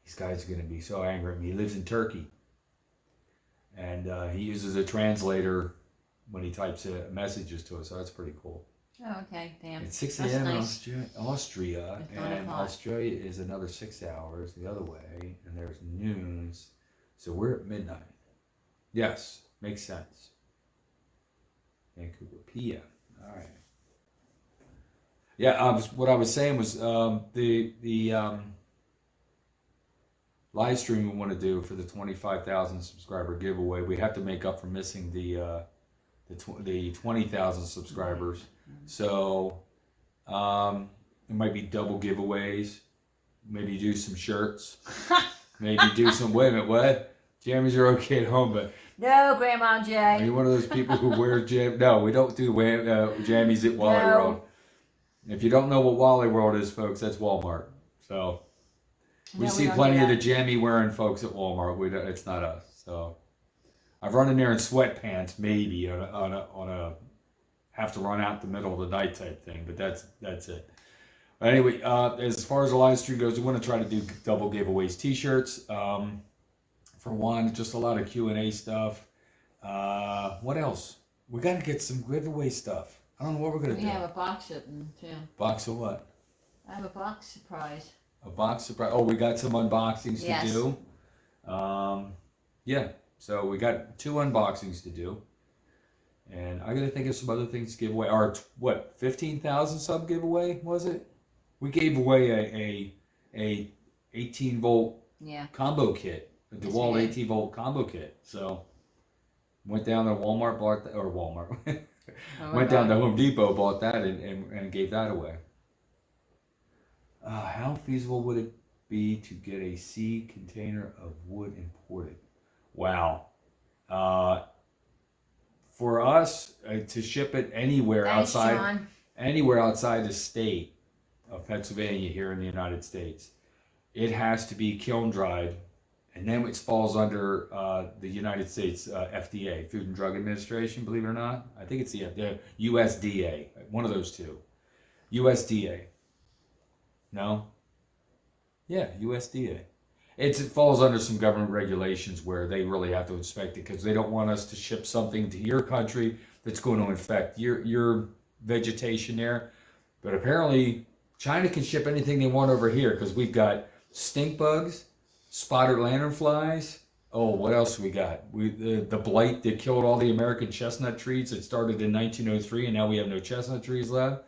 These guys are going to be so angry at me. He lives in Turkey, and he uses a translator when he types messages to us. So that's pretty cool. Oh, okay, damn. It's 6 That's a.m. nice. in Austria, It's and 9 o'clock. Australia is another 6 hours the other way, and there's noons, so we're at midnight. Yes, makes sense. Vancouver PM. All right. Yeah, what I was saying was the live stream we want to do for the 25,000 subscriber giveaway. We have to make up for missing the 20,000 subscribers. So it might be double giveaways. Maybe do some shirts. Maybe do some. Wait a minute, what? Jammies are okay at home, but No, Grandma J. are you one of those people who wear jam? No, we don't do jammies at Wally No. World. If you don't know what Wally World is, folks, that's Walmart. So we No, see don't plenty do of the that. jammy wearing folks at Walmart. It's not us. So I've run in there in sweatpants, maybe on a have to run out the middle of the night type thing, but that's it. But anyway, as far as the live stream goes, we want to try to do double giveaways, t-shirts. For one, just a lot of Q&A stuff. What else? We got to get some giveaway stuff. I don't know what we're gonna We do. have a box open too. Box of what? I have a box surprise. A box surprise. Oh, we got some unboxings Yes. to do. Yeah. So we got 2 unboxings to do. And I gotta think of some other things to give away. Our 15,000 sub giveaway, was it? We gave away a 18 volt Yeah. combo kit, a Yes, DeWalt we did. 18 volt combo kit. So went down to Walmart, bought that, or Walmart. Went down to Home Depot, bought that, and gave that away. How feasible would it be to get a sea container of wood imported? Wow. For us to ship it anywhere Thanks, outside John. the state of Pennsylvania here in the United States, it has to be kiln dried, and then it falls under the United States FDA, Food and Drug Administration. Believe it or not, I think it's the USDA, one of those two. USDA. No. Yeah, USDA. It falls under some government regulations where they really have to inspect it because they don't want us to ship something to your country that's going to infect your vegetation there. But apparently China can ship anything they want over here because we've got stink bugs, spotted lanternflies. Oh, what else we got? The blight that killed all the American chestnut trees. It started in 1903, and now we have no chestnut trees left.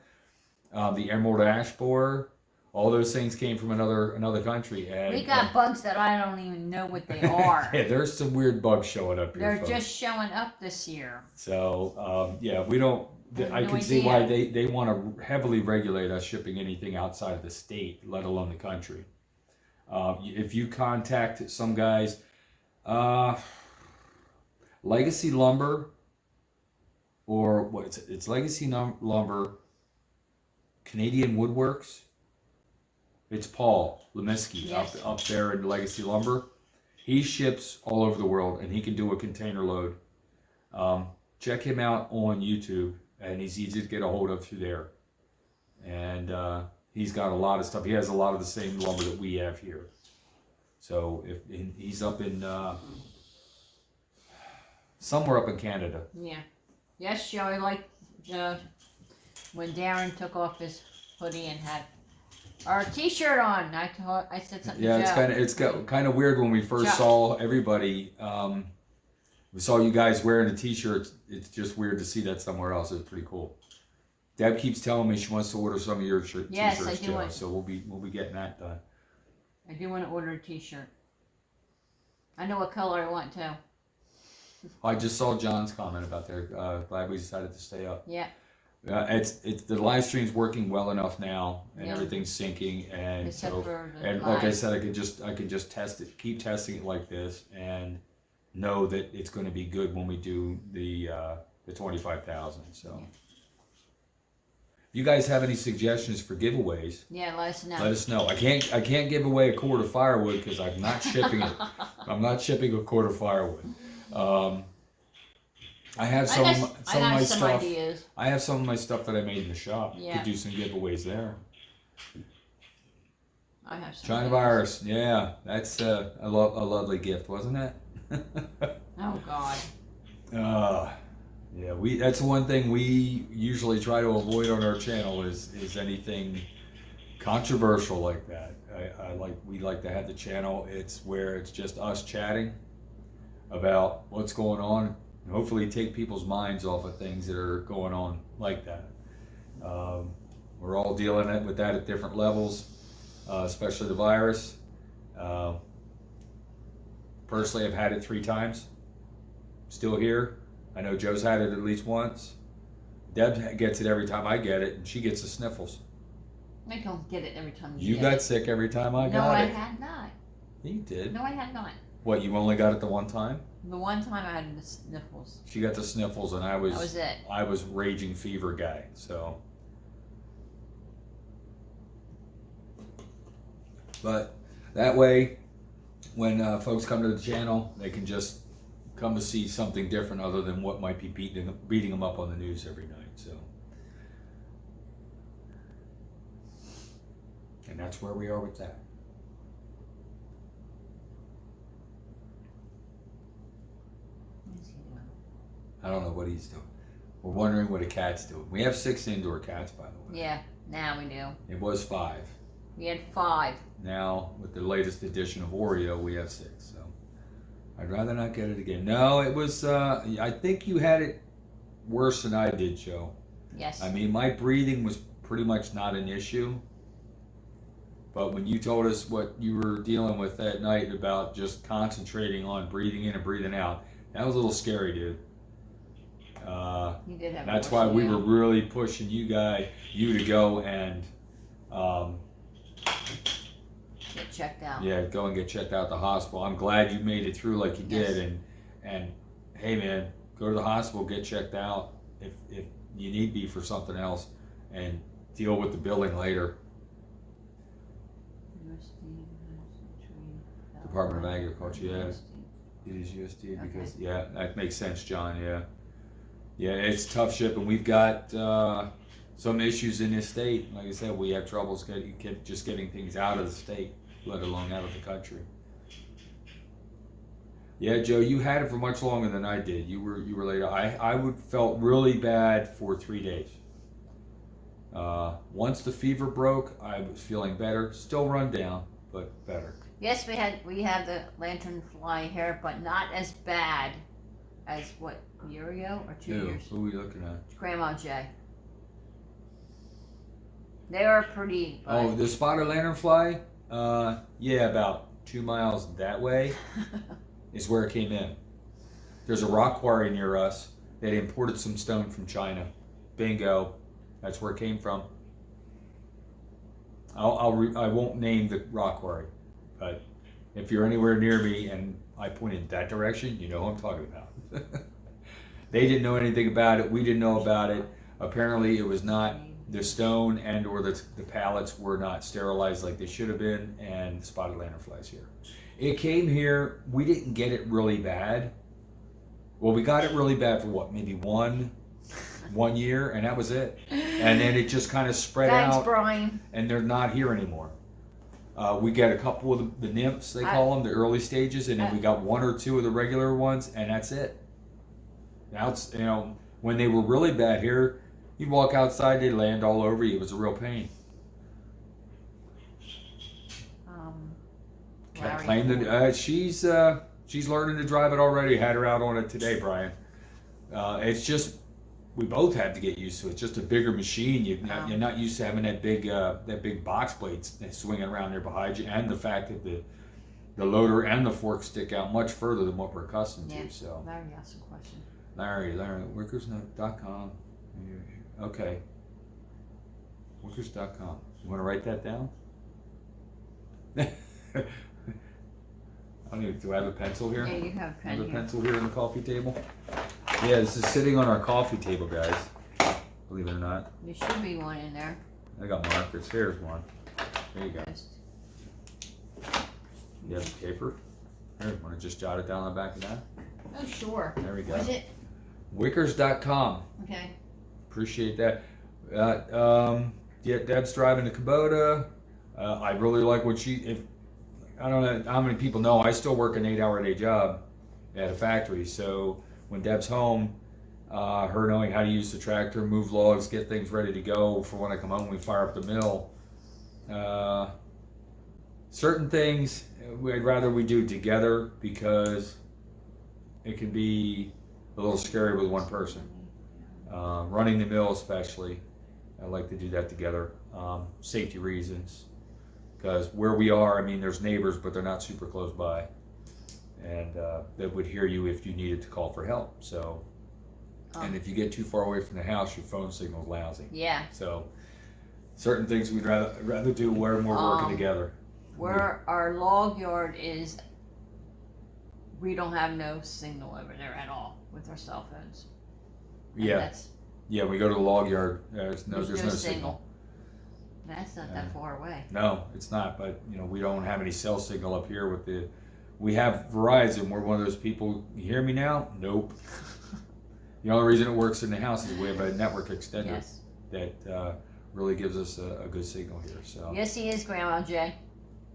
The emerald ash borer. All those things came from another country. And, We got bugs that I don't even know what they are. yeah, there's some weird bugs showing up here. They're folks. just showing up this year. So yeah, we don't. I can see why they want to heavily regulate us shipping anything outside of the state, let alone the country. If you contact some guys, Legacy Lumber, or what? It's Legacy Lumber, Canadian Woodworks. It's Paul Lemisky up there in Legacy Lumber. He ships all over the world, and he can do a container load. Check him out on YouTube, and he's easy to get a hold of through there. And he's got a lot of stuff. He has a lot of the same lumber that we have here. So if he's up in somewhere up in Canada. Yeah. Yes, Joey, like when Darren took off his hoodie and had our T-shirt on. I said something. Yeah, to it's kind of weird when we first saw everybody. We saw you guys wearing the T-shirts. It's just weird to see that somewhere else. It's pretty cool. Deb keeps telling me she wants to order some of your T-shirts, Joe. So we'll be getting that done. I do want to order a T-shirt. I know what color I want too. I just saw John's comment about there. Glad we decided to stay up. Yeah. It's the live stream's working well enough now, and everything's syncing, and Except so for the and like I said, I could just test it, keep testing it like this, and know that it's going to be good when we do the 25,000. So, if you guys have any suggestions for giveaways, yeah, let us know. Let us know. I can't give away a cord of firewood because I'm not shipping it. I'm not shipping a cord of firewood. I have some of my stuff. Ideas. I have some of my stuff that I made in the shop. Yeah. Could do some giveaways there. I have some. China virus, yeah, that's a lovely gift, wasn't it? Oh God. Yeah, that's one thing we usually try to avoid on our channel is anything controversial like that. We like to have the channel. It's where it's just us chatting about what's going on. Hopefully take people's minds off of things that are going on like that. We're all dealing with that at different levels, especially the virus. Personally, I've had it 3 times. Still here. I know Joe's had it at least once. Deb gets it every time I get it, and she gets the sniffles. I don't get it every time you got sick every time I got it. No, I had not. You did. No, I had not. What, you only got it the one time? The one time I had the sniffles. She got the sniffles, and that was it. I was raging fever guy, so. But that way, when folks come to the channel, they can just come to see something different other than what might be beating them up on the news every night. So, and that's where we are with that. I don't know what he's doing. We're wondering what a cat's doing. We have 6 indoor cats, by the way. Yeah, now we do. It was 5. We had 5. Now, with the latest edition of Oreo, we have 6. So, I'd rather not get it again. No, it was, I think you had it worse than I did, Joe. Yes. I mean, my breathing was pretty much not an issue. But when you told us what you were dealing with that night about just concentrating on breathing in and breathing out, that was a little scary, dude. You did have that's why we were really pushing you to go and get checked out. Yeah, go and get checked out at the hospital. I'm glad you made it through like you did, and hey man, go to the hospital, get checked out if you need be for something else, and deal with the billing later. Department of Agriculture, yeah. It is USD because that makes sense, John. Yeah, it's tough shipping. We've got some issues in this state. Like I said, we have troubles getting things out of the state, let alone out of the country. Yeah, Joe, you had it for much longer than I did. You were late. I felt really bad for 3 days. Once the fever broke, I was feeling better. Still run down, but better. Yes, we have the lantern fly here, but not as bad as what, a year ago or 2 years? Who are we looking at? Grandma J. They are pretty. Oh, the spotted lanternfly? Yeah, about 2 miles that way is where it came in. There's a rock quarry near us. They imported some stone from China. Bingo. That's where it came from. I won't name the rock quarry, but if you're anywhere near me and I point in that direction, you know who I'm talking about. They didn't know anything about it. We didn't know about it. Apparently, it was not, the stone and or the pallets were not sterilized like they should have been, and spotted lanternflies here. It came here. We didn't get it really bad. Well, we got it really bad for what, maybe one year, and that was it. And then it just kind of spread Thanks, out, Brian. and they're not here anymore. We got a couple of the nymphs, they call them, the early stages, and then we got one or two of the regular ones, and that's it. Now it's, when they were really bad here, you'd walk outside, they'd land all over you. It was a real pain. Can't claim that she's learning to drive it already. Had her out on it today, Brian. It's just, we both had to get used to it. It's just a bigger machine. You're not used to having that big box blades swinging around there behind you, and the fact that the loader and the fork stick out much further than what we're accustomed to. So Larry asked a question. Larry, workersnote.com. Okay. Workers.com. You want to write that down? Do I have a pencil here? Yeah, you have a pen I have a here. pencil here on the coffee table. Yeah, this is sitting on our coffee table, guys. Believe it or not. There should be one in there. I got markers. Here's one. There you go. You have the paper? Here, want to just jot it down on the back of that? Oh, sure. There we go. Was it? Wickers.com. Okay. Appreciate that. Yeah, Deb's driving the Kubota. I really like what I don't know how many people know, I still work an 8-hour-a-day job at a factory. So when Deb's home, her knowing how to use the tractor, move logs, get things ready to go for when I come home, we fire up the mill. Certain things I'd rather we do together because it can be a little scary with one person. Running the mill especially, I like to do that together. Safety reasons. Because where we are, there's neighbors, but they're not super close by. And they would hear you if you needed to call for help. So, and if you get too far away from the house, your phone signal's lousy. Yeah. So, certain things we'd rather do where we're working together. Where our log yard is, we don't have no signal over there at all with our cell phones. And Yeah, we go to the log yard. There's no signal. That's not that far away. No, it's not. But we don't have any cell signal up here we have Verizon. We're one of those people. You hear me now? Nope. The only reason it works in the house is we have a network extender that really gives us a good signal here. So yes, he is, Grandma J.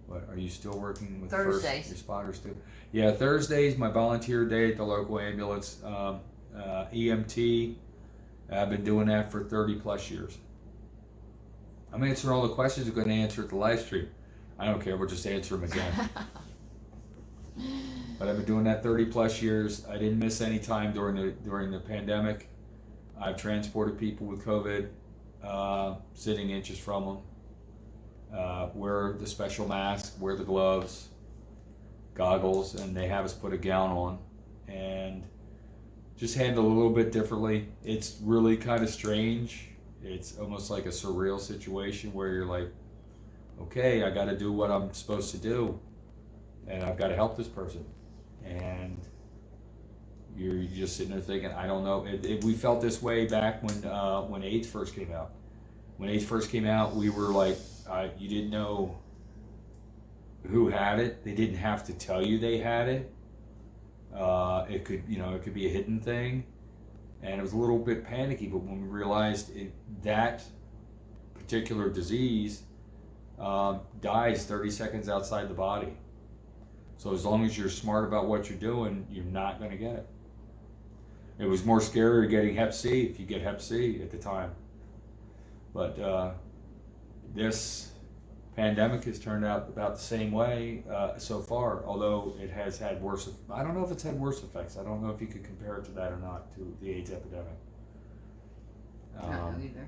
What, are you still working with Thursdays? First responders too? Yeah, Thursdays, my volunteer day at the local ambulance, EMT. I've been doing that for 30 plus years. I'm answering all the questions we're going to answer at the live stream. I don't care, we'll just answer them again. But I've been doing that 30 plus years. I didn't miss any time during the pandemic. I've transported people with COVID, sitting inches from them. Wear the special mask, wear the gloves, goggles, and they have us put a gown on. And just handle a little bit differently. It's really kind of strange. It's almost like a surreal situation where you're like, okay, I got to do what I'm supposed to do, and I've got to help this person. And you're just sitting there thinking, I don't know. We felt this way back when AIDS first came out. When AIDS first came out, we were like, you didn't know who had it. They didn't have to tell you they had it. It could be a hidden thing. And it was a little bit panicky, but when we realized that particular disease dies 30 seconds outside the body. So as long as you're smart about what you're doing, you're not going to get it. It was more scary getting Hep C if you get Hep C at the time. But this pandemic has turned out about the same way so far, although it has had worse. I don't know if it's had worse effects. I don't know if you could compare it to that or not, to the AIDS epidemic. I don't know either.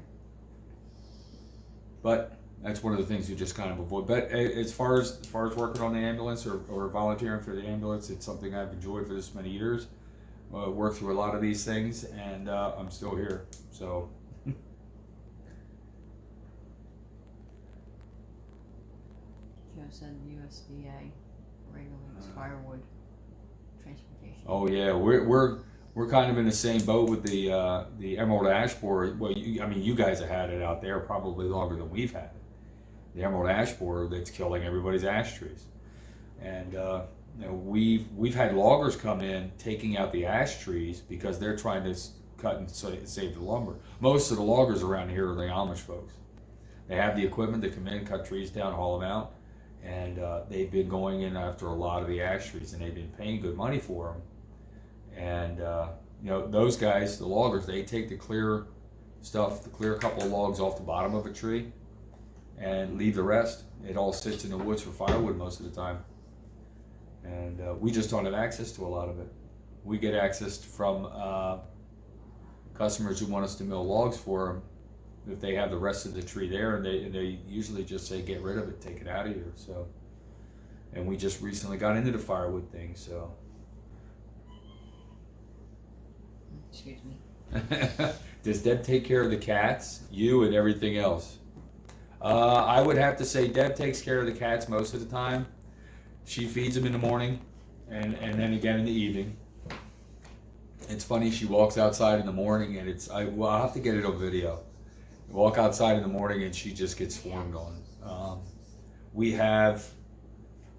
But that's one of the things you just kind of avoid. But as far as working on the ambulance or volunteering for the ambulance, it's something I've enjoyed for this many years. Worked through a lot of these things, and I'm still here. So. Joe said USDA regulates firewood transportation. Oh yeah, we're kind of in the same boat with the emerald ash borer. Well, I mean, you guys have had it out there probably longer than we've had it. The emerald ash borer that's killing everybody's ash trees, and you know, we've had loggers come in taking out the ash trees because they're trying to cut and save the lumber. Most of the loggers around here are the Amish folks. They have the equipment to come in, cut trees down, haul them out. And they've been going in after a lot of the ash trees, and they've been paying good money for them. And you know, those guys, the loggers, they take the clear stuff, the clear couple of logs off the bottom of a tree, and leave the rest. It all sits in the woods for firewood most of the time. And we just don't have access to a lot of it. We get access from customers who want us to mill logs for them. If they have the rest of the tree there, and they usually just say, get rid of it, take it out of here. So, and we just recently got into the firewood thing. So, Excuse me. does Deb take care of the cats, you, and everything else? I would have to say Deb takes care of the cats most of the time. She feeds them in the morning, and then again in the evening. It's funny, she walks outside in the morning, and I'll have to get it on video. Walk outside in the morning and she just gets swarmed on. We have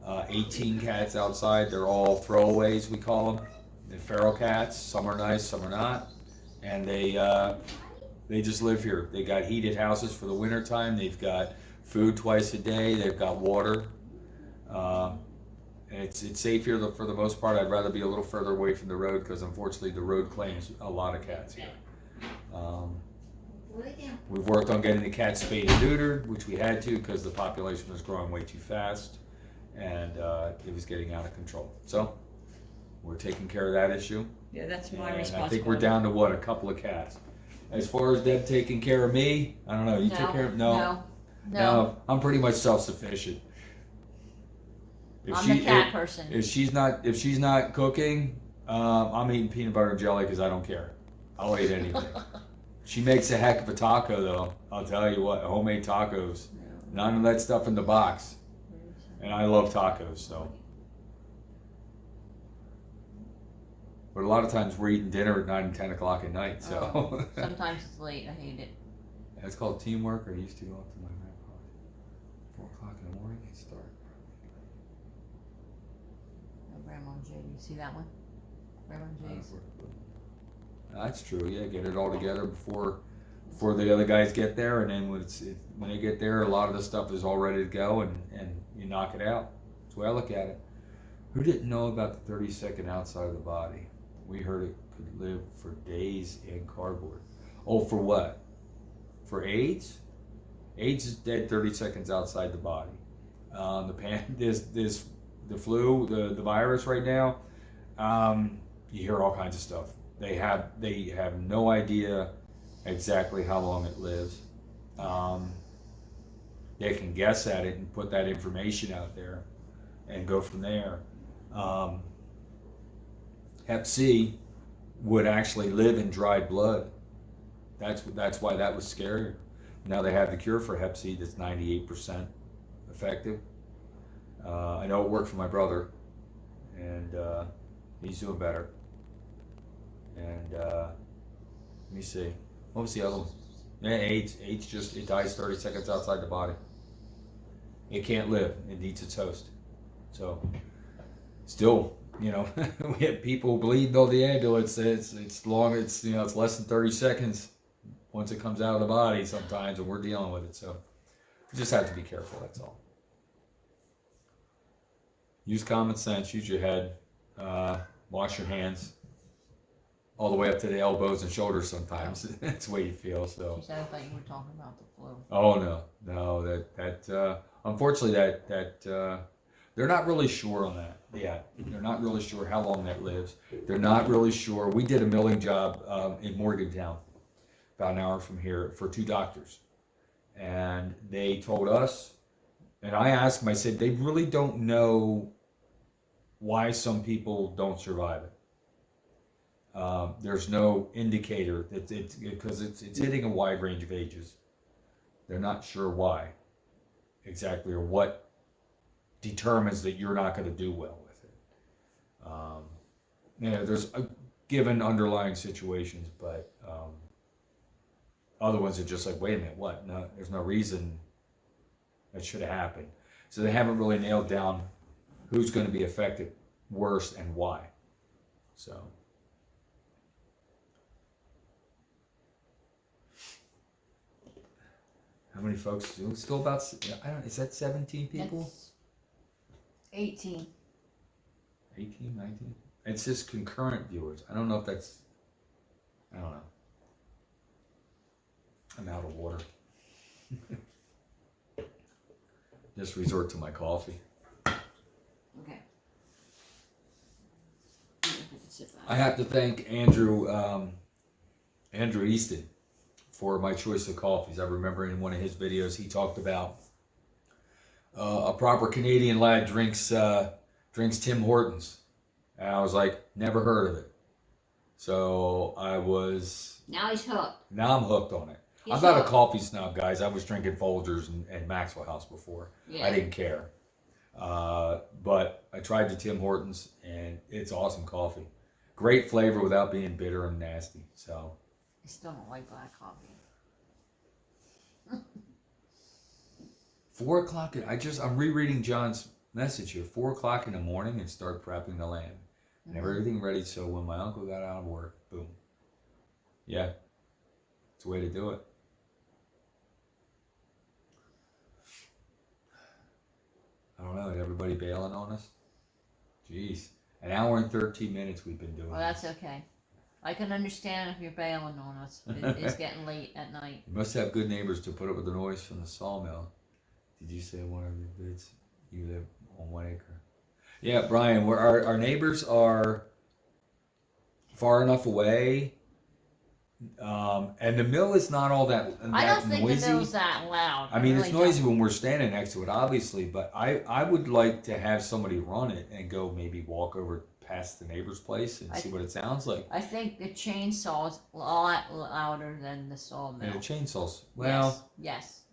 18 cats outside. They're all throwaways, we call them. They're feral cats. Some are nice, some are not. And they just live here. They got heated houses for the winter time. They've got food twice a day. They've got water. It's safe here for the most part. I'd rather be a little further away from the road because unfortunately the road claims a lot of cats here. We've worked on getting the cats spayed and neutered, which we had to because the population was growing way too fast, and it was getting out of control. So we're taking care of that issue. Yeah, that's my And responsibility. I think we're down to what, a couple of cats. As far as Deb taking care of me, I don't know. You take care of No. I'm pretty much self-sufficient. I'm the cat person. If she's not cooking, I'm eating peanut butter and jelly because I don't care. I'll eat anything. She makes a heck of a taco, though. I'll tell you what, homemade tacos. None of that stuff in the box. And I love tacos, so. But a lot of times we're eating dinner at 9 and 10 o'clock at night, so. Oh, sometimes it's late. I hate it. That's called teamwork. I used to go up to my grandpa's. 4 o'clock in the morning, it started. Oh, Grandma and Jay, do you see that one? Grandma and Jay's. That's true. Yeah, get it all together before the other guys get there, and then when they get there, a lot of the stuff is all ready to go, and you knock it out. That's the way I look at it. Who didn't know about the 30-second outside of the body? We heard it could live for days in cardboard. Oh, for what? For AIDS? AIDS is dead 30 seconds outside the body. The flu, the virus right now. You hear all kinds of stuff. They have no idea exactly how long it lives. They can guess at it and put that information out there and go from there. Hep C would actually live in dried blood. That's why that was scary. Now they have the cure for Hep C that's 98% effective. I know it worked for my brother, and he's doing better. And let me see. What was the other one? Yeah, AIDS. AIDS it dies 30 seconds outside the body. It can't live. It eats its host. So, still, we have people bleeding on the ambulance. It's long. It's less than 30 seconds once it comes out of the body sometimes, and we're dealing with it. So, we just have to be careful. That's all. Use common sense. Use your head. Wash your hands. all the way up to the elbows and shoulders sometimes. That's the way you feel. So. She said I thought you were talking about the flu. Oh no. That unfortunately they're not really sure on that. Yeah, they're not really sure how long that lives. They're not really sure. We did a milling job in Morgantown, about an hour from here, for 2 doctors, and they told us, and I asked them. I said they really don't know why some people don't survive it. There's no indicator that because it's hitting a wide range of ages. They're not sure why exactly or what determines that you're not going to do well with it. There's given underlying situations, but other ones are just like, wait a minute, what? No, there's no reason that should have happened. So they haven't really nailed down who's going to be affected worse and why. So. How many folks? Still about, I don't know, is that 17 people? That's 18. 18, 19? It's just concurrent viewers. I don't know if that's, I don't know. I'm out of water. Just resort to my coffee. Okay. I have to thank Andrew Easton for my choice of coffees. I remember in one of his videos he talked about a proper Canadian lad drinks Tim Hortons. And I was like, never heard of it. So Now he's hooked. Now I'm hooked on it. I'm not a coffee snob, guys. I was drinking Folgers and Maxwell House before. Yeah. I didn't care. But I tried the Tim Hortons, and it's awesome coffee. Great flavor without being bitter and nasty. So. I still don't like black coffee. 4 o'clock. I'm rereading John's message here. 4 o'clock in the morning and start prepping the lamb. And have everything ready so when my uncle got out of work, boom. Yeah. It's a way to do it. I don't know. Is everybody bailing on us? Jeez. An hour and 13 minutes we've been doing. Well, that's okay. I can understand if you're bailing on us. It's getting late at night. You must have good neighbors to put up with the noise from the sawmill. Did you say one of your bids? You live on 1 acre. Yeah, Brian, our neighbors are far enough away. And the mill is not all that noisy. I don't think the mill's that loud. I mean, it's noisy when we're standing next to it, obviously, but I would like to have somebody run it and go maybe walk over past the neighbor's place and see what it sounds like. I think the chainsaw's a lot louder than the sawmill. Yeah, the chainsaws. Well. Yes.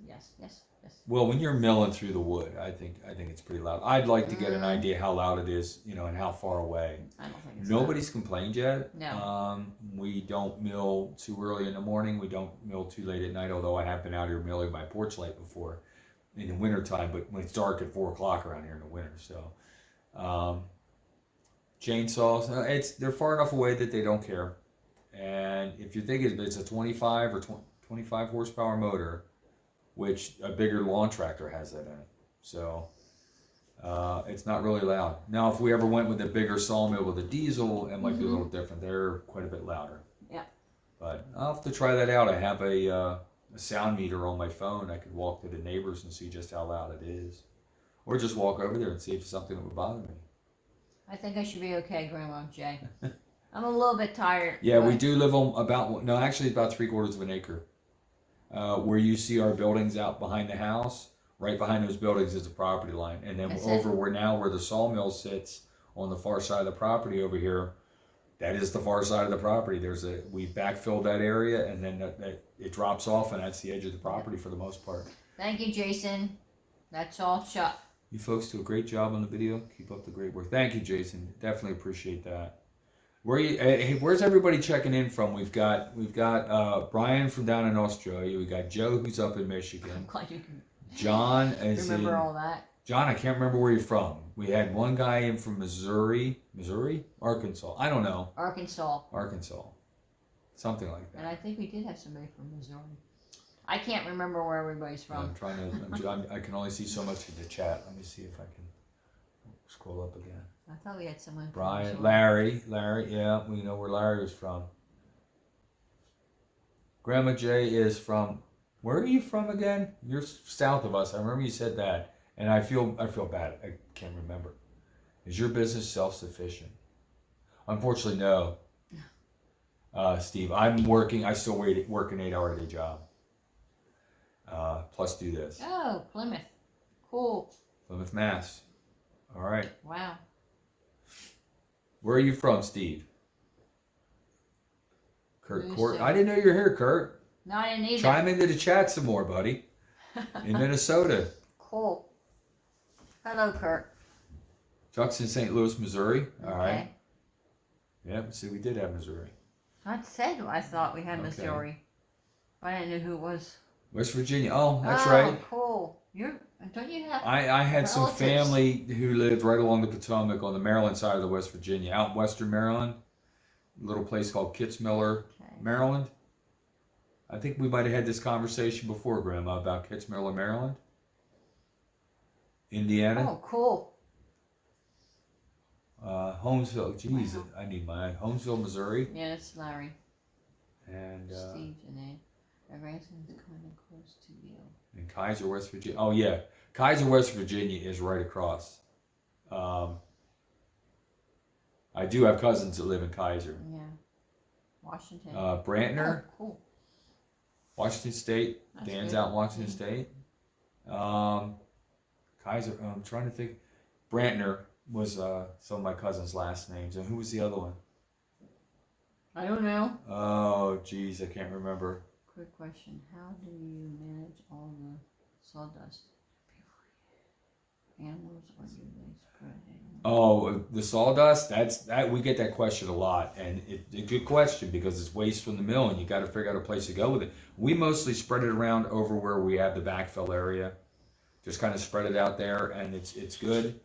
Well, when you're milling through the wood, I think it's pretty loud. I'd like to get an idea how loud it is, and how far away. I don't think it's Nobody's complained yet. No. We don't mill too early in the morning. We don't mill too late at night, although I have been out here milling by porch light before in the wintertime, but when it's dark at 4 o'clock around here in the winter. So chainsaws, they're far enough away that they don't care. And if you're thinking it's a 25 or 25 horsepower motor, which a bigger lawn tractor has that in it. So it's not really loud. Now, if we ever went with a bigger sawmill with a diesel, it might be a little different. They're quite a bit louder. Yeah. But I'll have to try that out. I have a sound meter on my phone. I could walk to the neighbors and see just how loud it is. Or just walk over there and see if it's something that would bother me. I think I should be okay, Grandma Jay. I'm a little bit tired. Yeah, we do live on about 3/4 of an acre. Where you see our buildings out behind the house, right behind those buildings is the property line. And then where the sawmill sits on the far side of the property over here, that is the far side of the property. We backfilled that area, and then it drops off, and that's the edge of the property for the most part. Thank you, Jason. That's all shut. You folks do a great job on the video. Keep up the great work. Thank you, Jason. Definitely appreciate that. Where's everybody checking in from? We've got Brian from down in Australia. We got Joe, who's up in Michigan. I'm glad you can John is remember all that. John, I can't remember where you're from. We had one guy in from Missouri, Arkansas. I don't know. Arkansas, something like that. And I think we did have somebody from Missouri. I can't remember where everybody's from. I can only see so much of the chat. Let me see if I can scroll up again. I thought we had someone. from Brian, Missouri. Larry, yeah, we know where Larry was from. Grandma J is from, where are you from again? You're south of us. I remember you said that, and I feel bad. I can't remember. Is your business self-sufficient? Unfortunately, no. Steve, I'm working. I still work an 8-hour-a-day job. Plus do this. Oh, Plymouth. Cool. Plymouth, Mass. All right. Wow. Where are you from, Steve? Kurt Minnesota. Court. I didn't know you were here, Kurt. No, I didn't either. Chime into the chat some more, buddy. In Minnesota. Cool. Hello, Kurt. Chuck's in St. Louis, Missouri. All right. Okay. Yeah, see, we did have Missouri. I said I thought we had Okay. Missouri. But I didn't know who it was. West Virginia. Oh, that's Oh, right. Cool. Don't you have I had some relatives? family who lived right along the Potomac on the Maryland side of the West Virginia, out in western Maryland. A little place called Kitzmiller, Okay. Maryland. I think we might have had this conversation before, Grandma, about Kitzmiller, Maryland. Indiana. Oh, cool. Holmesville. Geez, Wow. I need mine. Holmesville, Missouri. Yeah, it's Larry. And Steve and then Ransom's kind of close to you. in Kaiser, West Virginia. Oh, yeah. Kaiser, West Virginia is right across. I do have cousins that live in Kaiser. Yeah. Washington. Brantner, Oh, cool. Washington State. That's Dan's good. out in Washington State. Kaiser, I'm trying to think. Brantner was some of my cousins' last names. And who was the other one? I don't know. Oh, geez, I can't remember. Quick question. How do you manage all the sawdust? Animals or do they spread it? Oh, the sawdust. That we get that question a lot, and it's a good question because it's waste from the mill, and you got to figure out a place to go with it. We mostly spread it around over where we have the backfill area, just kind of spread it out there, and it's good.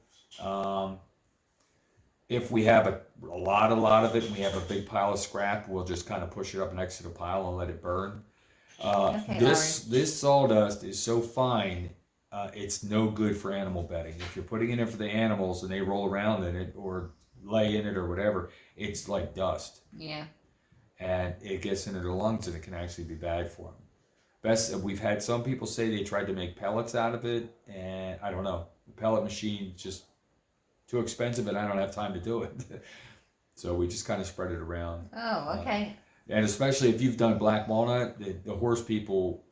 If we have a lot of it, and we have a big pile of scrap, we'll just kind of push it up next to the pile and let it burn. Okay, This sawdust is so fine. It's no good for animal bedding. If you're putting it in for the animals and they roll around in it or lay in it or whatever, it's like dust. Yeah. And it gets into their lungs and it can actually be bad for them. We've had some people say they tried to make pellets out of it, and I don't know. The pellet machine just too expensive, and I don't have time to do it. So we just kind of spread it around. Oh, okay. And especially if you've done black walnut, the horse people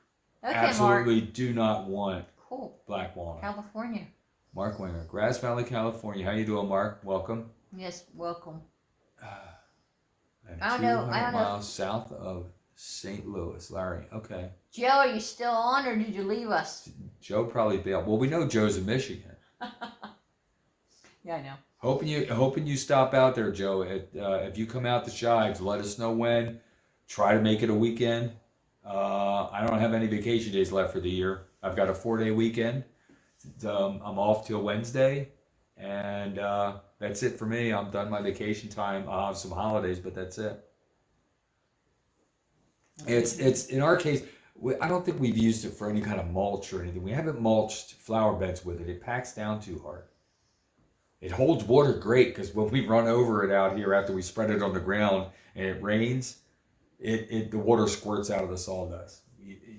Okay, absolutely Mark. do not want Cool. black walnut. California. Mark Winger, Grass Valley, California. How you doing, Mark? Welcome. Yes, welcome. And I don't know- 200 miles south of St. Louis. Larry, okay. Joe, are you still on or did you leave us? Joe probably bailed. Well, we know Joe's in Michigan. Yeah, I know. Hoping you stop out there, Joe. If you come out to Shives, let us know when. Try to make it a weekend. I don't have any vacation days left for the year. I've got a 4-day weekend. I'm off till Wednesday, and that's it for me. I'm done my vacation time. I'll have some holidays, but that's it. It's in our case. I don't think we've used it for any kind of mulch or anything. We haven't mulched flower beds with it. It packs down too hard. It holds water great because when we run over it out here after we spread it on the ground and it rains, the water squirts out of the sawdust.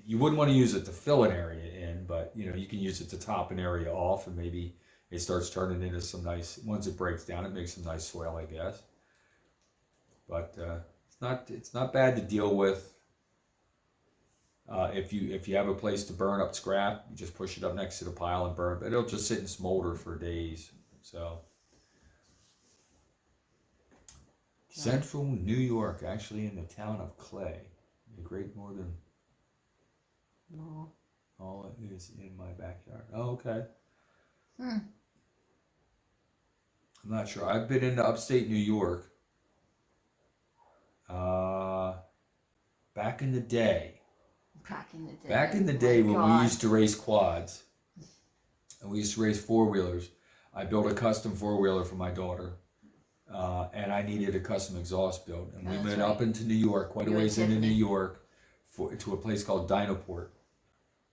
You wouldn't want to use it to fill an area in, but you can use it to top an area off, and maybe it starts turning into some nice. Once it breaks down, it makes some nice soil, I guess. But it's not bad to deal with. If you have a place to burn up scrap, you just push it up next to the pile and burn. But it'll just sit and smolder for days. So. Central New York, actually in the town of Clay, the Great Northern. No. All is in my backyard. Oh, okay. Hmm. I'm not sure. I've been into upstate New York. Back in the day. Back in the day when we used to race quads, and we used to race 4-wheelers, I built a custom 4-wheeler for my daughter. And I needed a custom exhaust built. And we went up into New York, quite a ways into New York, to a place called Dynaport.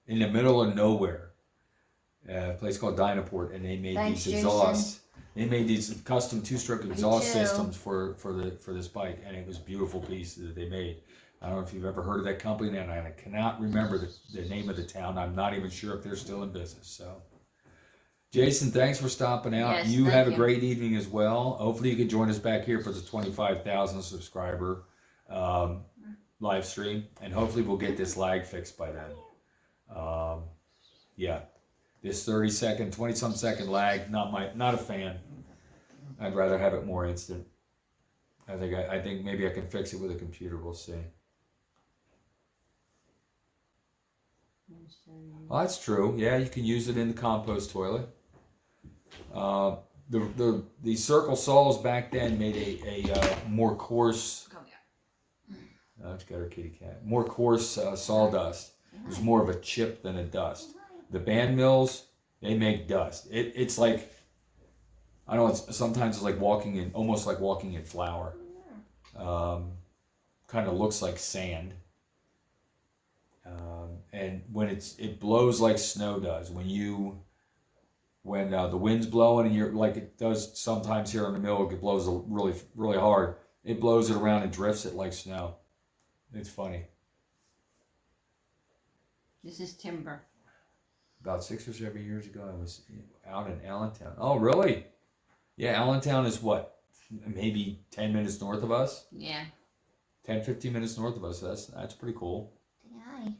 In the middle of nowhere. A place called Dynaport, and they made these exhausts. They made these custom two-stroke exhaust too. systems for this bike, and it was a beautiful piece that they made. I don't know if you've ever heard of that company, and I cannot remember the name of the town. I'm not even sure if they're still in business. So, Jason, thanks for stopping out. Yes, You thank have a you. great evening as well. Hopefully, you can join us back here for the 25,000 subscriber live stream, and hopefully, we'll get this lag fixed by then. Yeah, this 30-second, 20-some second lag, not a fan. I'd rather have it more instant. I think maybe I can fix it with a computer. We'll see. Well, that's true. Yeah, you can use it in the compost toilet. The circle saws back then made a more coarse. Come here. Oh, it's got our kitty cat. More coarse sawdust. It was more of a chip than a dust. The band mills, they make dust. It's like, I don't know. Sometimes it's like almost like walking in flour. Kind of looks like sand. And when it blows like snow does. When the wind's blowing and you're like it does sometimes here in the mill, it blows really, really hard. It blows it around and drifts it like snow. It's funny. This is timber. About 6 or 7 years ago, I was out in Allentown. Oh, really? Yeah, Allentown is what? Maybe 10 minutes north of us? Yeah. 10, 15 minutes north of us. That's pretty cool. Hi.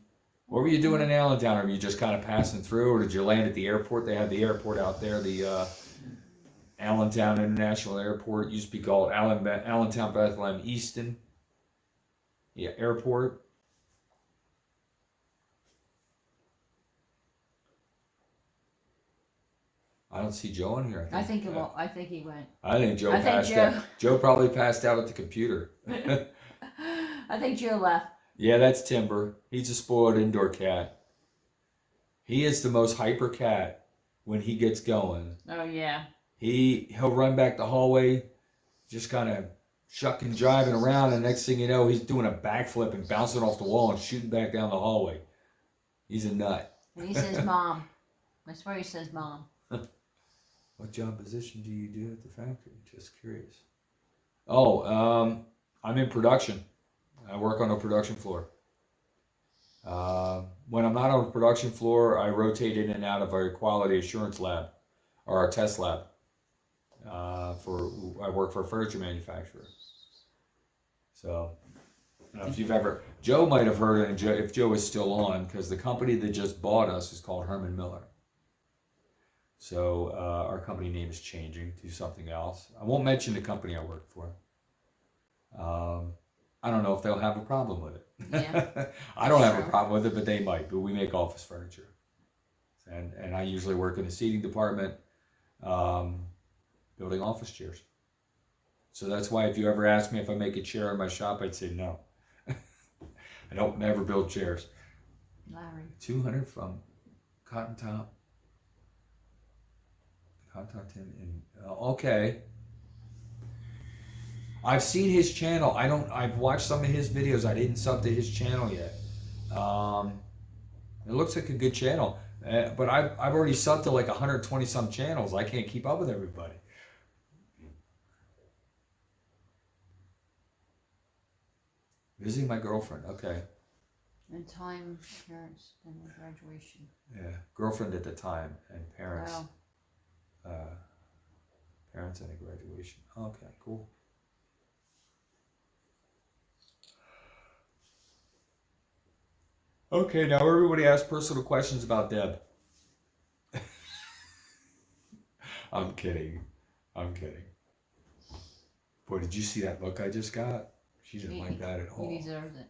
What were you doing in Allentown? Are you just kind of passing through, or did you land at the airport? They have the airport out there, the Allentown International Airport. It used to be called Allentown Bethlehem Easton. Yeah, airport. I don't see Joe in here. I think he went. I think Joe I think passed Joe- out. Joe probably passed out at the computer. I think Joe left. Yeah, that's Timber. He's a spoiled indoor cat. He is the most hyper cat when he gets going. Oh yeah. He'll run back the hallway, just kind of shucking, jiving around, and next thing you know, he's doing a backflip and bouncing off the wall and shooting back down the hallway. He's a nut. And he says, "Mom." I swear he says, "Mom." What job position do you do at the factory? Just curious. Oh, I'm in production. I work on a production floor. When I'm not on the production floor, I rotate in and out of our quality assurance lab, or our test lab. I work for a furniture manufacturer. So, I don't know if you've ever, Joe might have heard it, if Joe is still on, because the company that just bought us is called Herman Miller. So our company name is changing to something else. I won't mention the company I work for. I don't know if they'll have a problem with it. Yeah. I don't have a problem with it, but they might. But we make office furniture, and I usually work in the seating department, building office chairs. So that's why if you ever ask me if I make a chair in my shop, I'd say no. I don't never build chairs. Larry. 200 from Cotton Top. And okay. I've seen his channel. I've watched some of his videos. I didn't sub to his channel yet. It looks like a good channel. But I've already subbed to like 120 some channels. I can't keep up with everybody. Visiting my girlfriend. Okay. And time, parents, and graduation. Yeah. Girlfriend at the time and parents. Wow. Parents and a graduation. Okay, cool. Okay, now everybody asks personal questions about Deb. I'm kidding. Boy, did you see that look I just got? She didn't like that at all. He deserves it.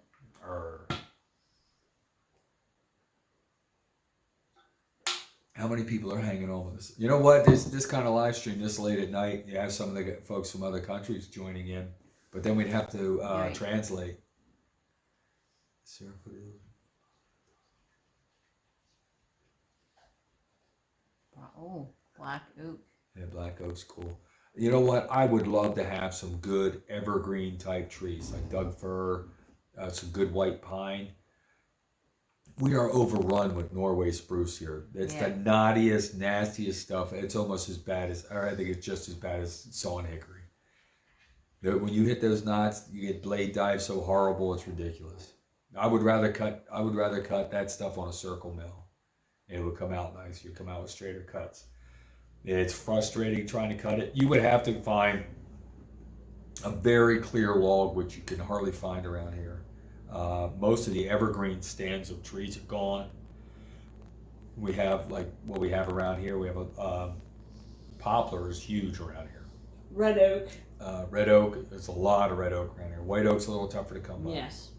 How many people are hanging on with us? You know what? This kind of live stream this late at night, you have some of the folks from other countries joining in, but then we'd have to Right. translate. Oh, black oak. Yeah, black oak's cool. You know what? I would love to have some good evergreen type trees like Doug fir, some good white pine. we are overrun with Norway spruce here. It's the knottiest, nastiest stuff. It's almost as bad as, or I think it's just as bad as sawn hickory. When you hit those knots, you get blade dive so horrible, it's ridiculous. I would rather cut that stuff on a circle mill. It would come out nice. You come out with straighter cuts. It's frustrating trying to cut it. You would have to find a very clear log, which you can hardly find around here. Most of the evergreen stands of trees are gone. We have like what we have around here. We have a poplar is huge around here. Red oak. Red oak. There's a lot of red oak around here. White oak's a little tougher to come by. Yes.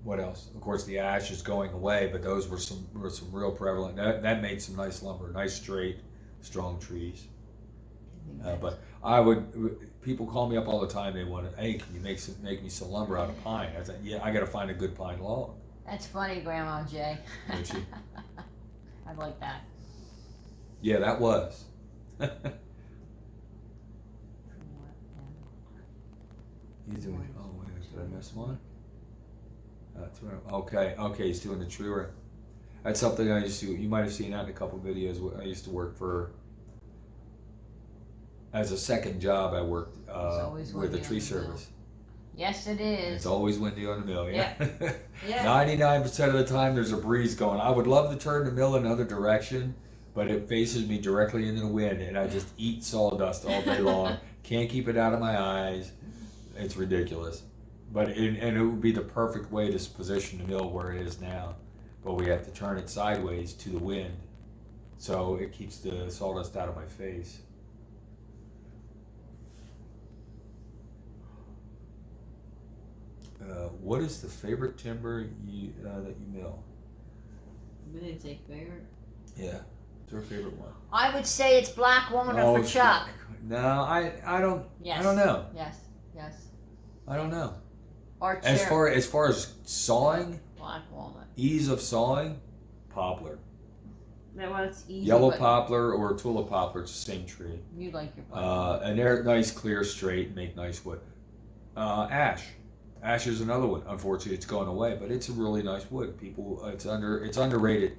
What else? Of course, the ash is going away, but those were some real prevalent. That made some nice lumber, nice straight, strong trees. But I would. People call me up all the time. They want to, hey, can you make me some lumber out of pine? I said, yeah, I got to find a good pine log. That's funny, Grandma Jay. Don't you? I like that. Yeah, that was. He's doing. Oh wait, did I miss one? Okay, he's doing the tree work. That's something I used to. You might have seen that in a couple of videos. I used to work for. As a second job, I worked with the tree service. Yes, it is. It's always windy on the mill. Yeah. Yeah. 99% of the time, there's a breeze going. I would love to turn the mill another direction, but it faces me directly into the wind, and I just eat sawdust all day long. Can't keep it out of my eyes. It's ridiculous. But it would be the perfect way to position the mill where it is now. But we have to turn it sideways to the wind, so it keeps the sawdust out of my face. What is the favorite timber that you mill? We didn't say favorite. Yeah, what's your favorite one? I would say it's black walnut for Chuck. No, I don't. Yes. I don't know. Yes. I don't know. Or As far as sawing, black walnut. ease of sawing, poplar, That one's easy. yellow but poplar or tulip poplar. It's the same tree. You like your black. And they're nice, clear, straight, make nice wood. Ash. Ash is another one. Unfortunately, it's going away, but it's a really nice wood. It's underrated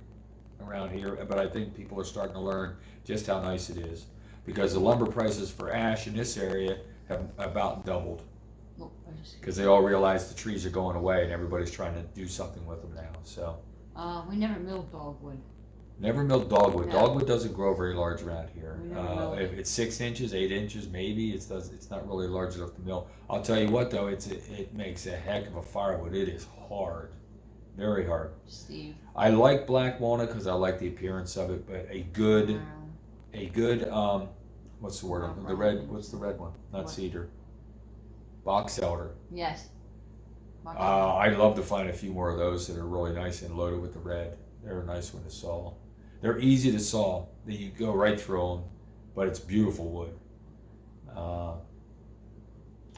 around here, but I think people are starting to learn just how nice it is because the lumber prices for ash in this area have about doubled because they all realize the trees are going away and everybody's trying to do something with them now. So We never milled dogwood. never milled dogwood. No. Dogwood doesn't grow very large around here. We never milled If it's 6 inches, 8 inches, maybe it's not really large enough to mill. I'll tell you what though, it makes a heck of a firewood. It is hard, very hard. Steve. I like black walnut because I like the appearance of it, but a good what's the word? What's the red one? Not What? cedar. Box elder. Yes. I'd love to find a few more of those that are really nice and loaded with the red. They're a nice one to saw. They're easy to saw. You go right through them, but it's beautiful wood.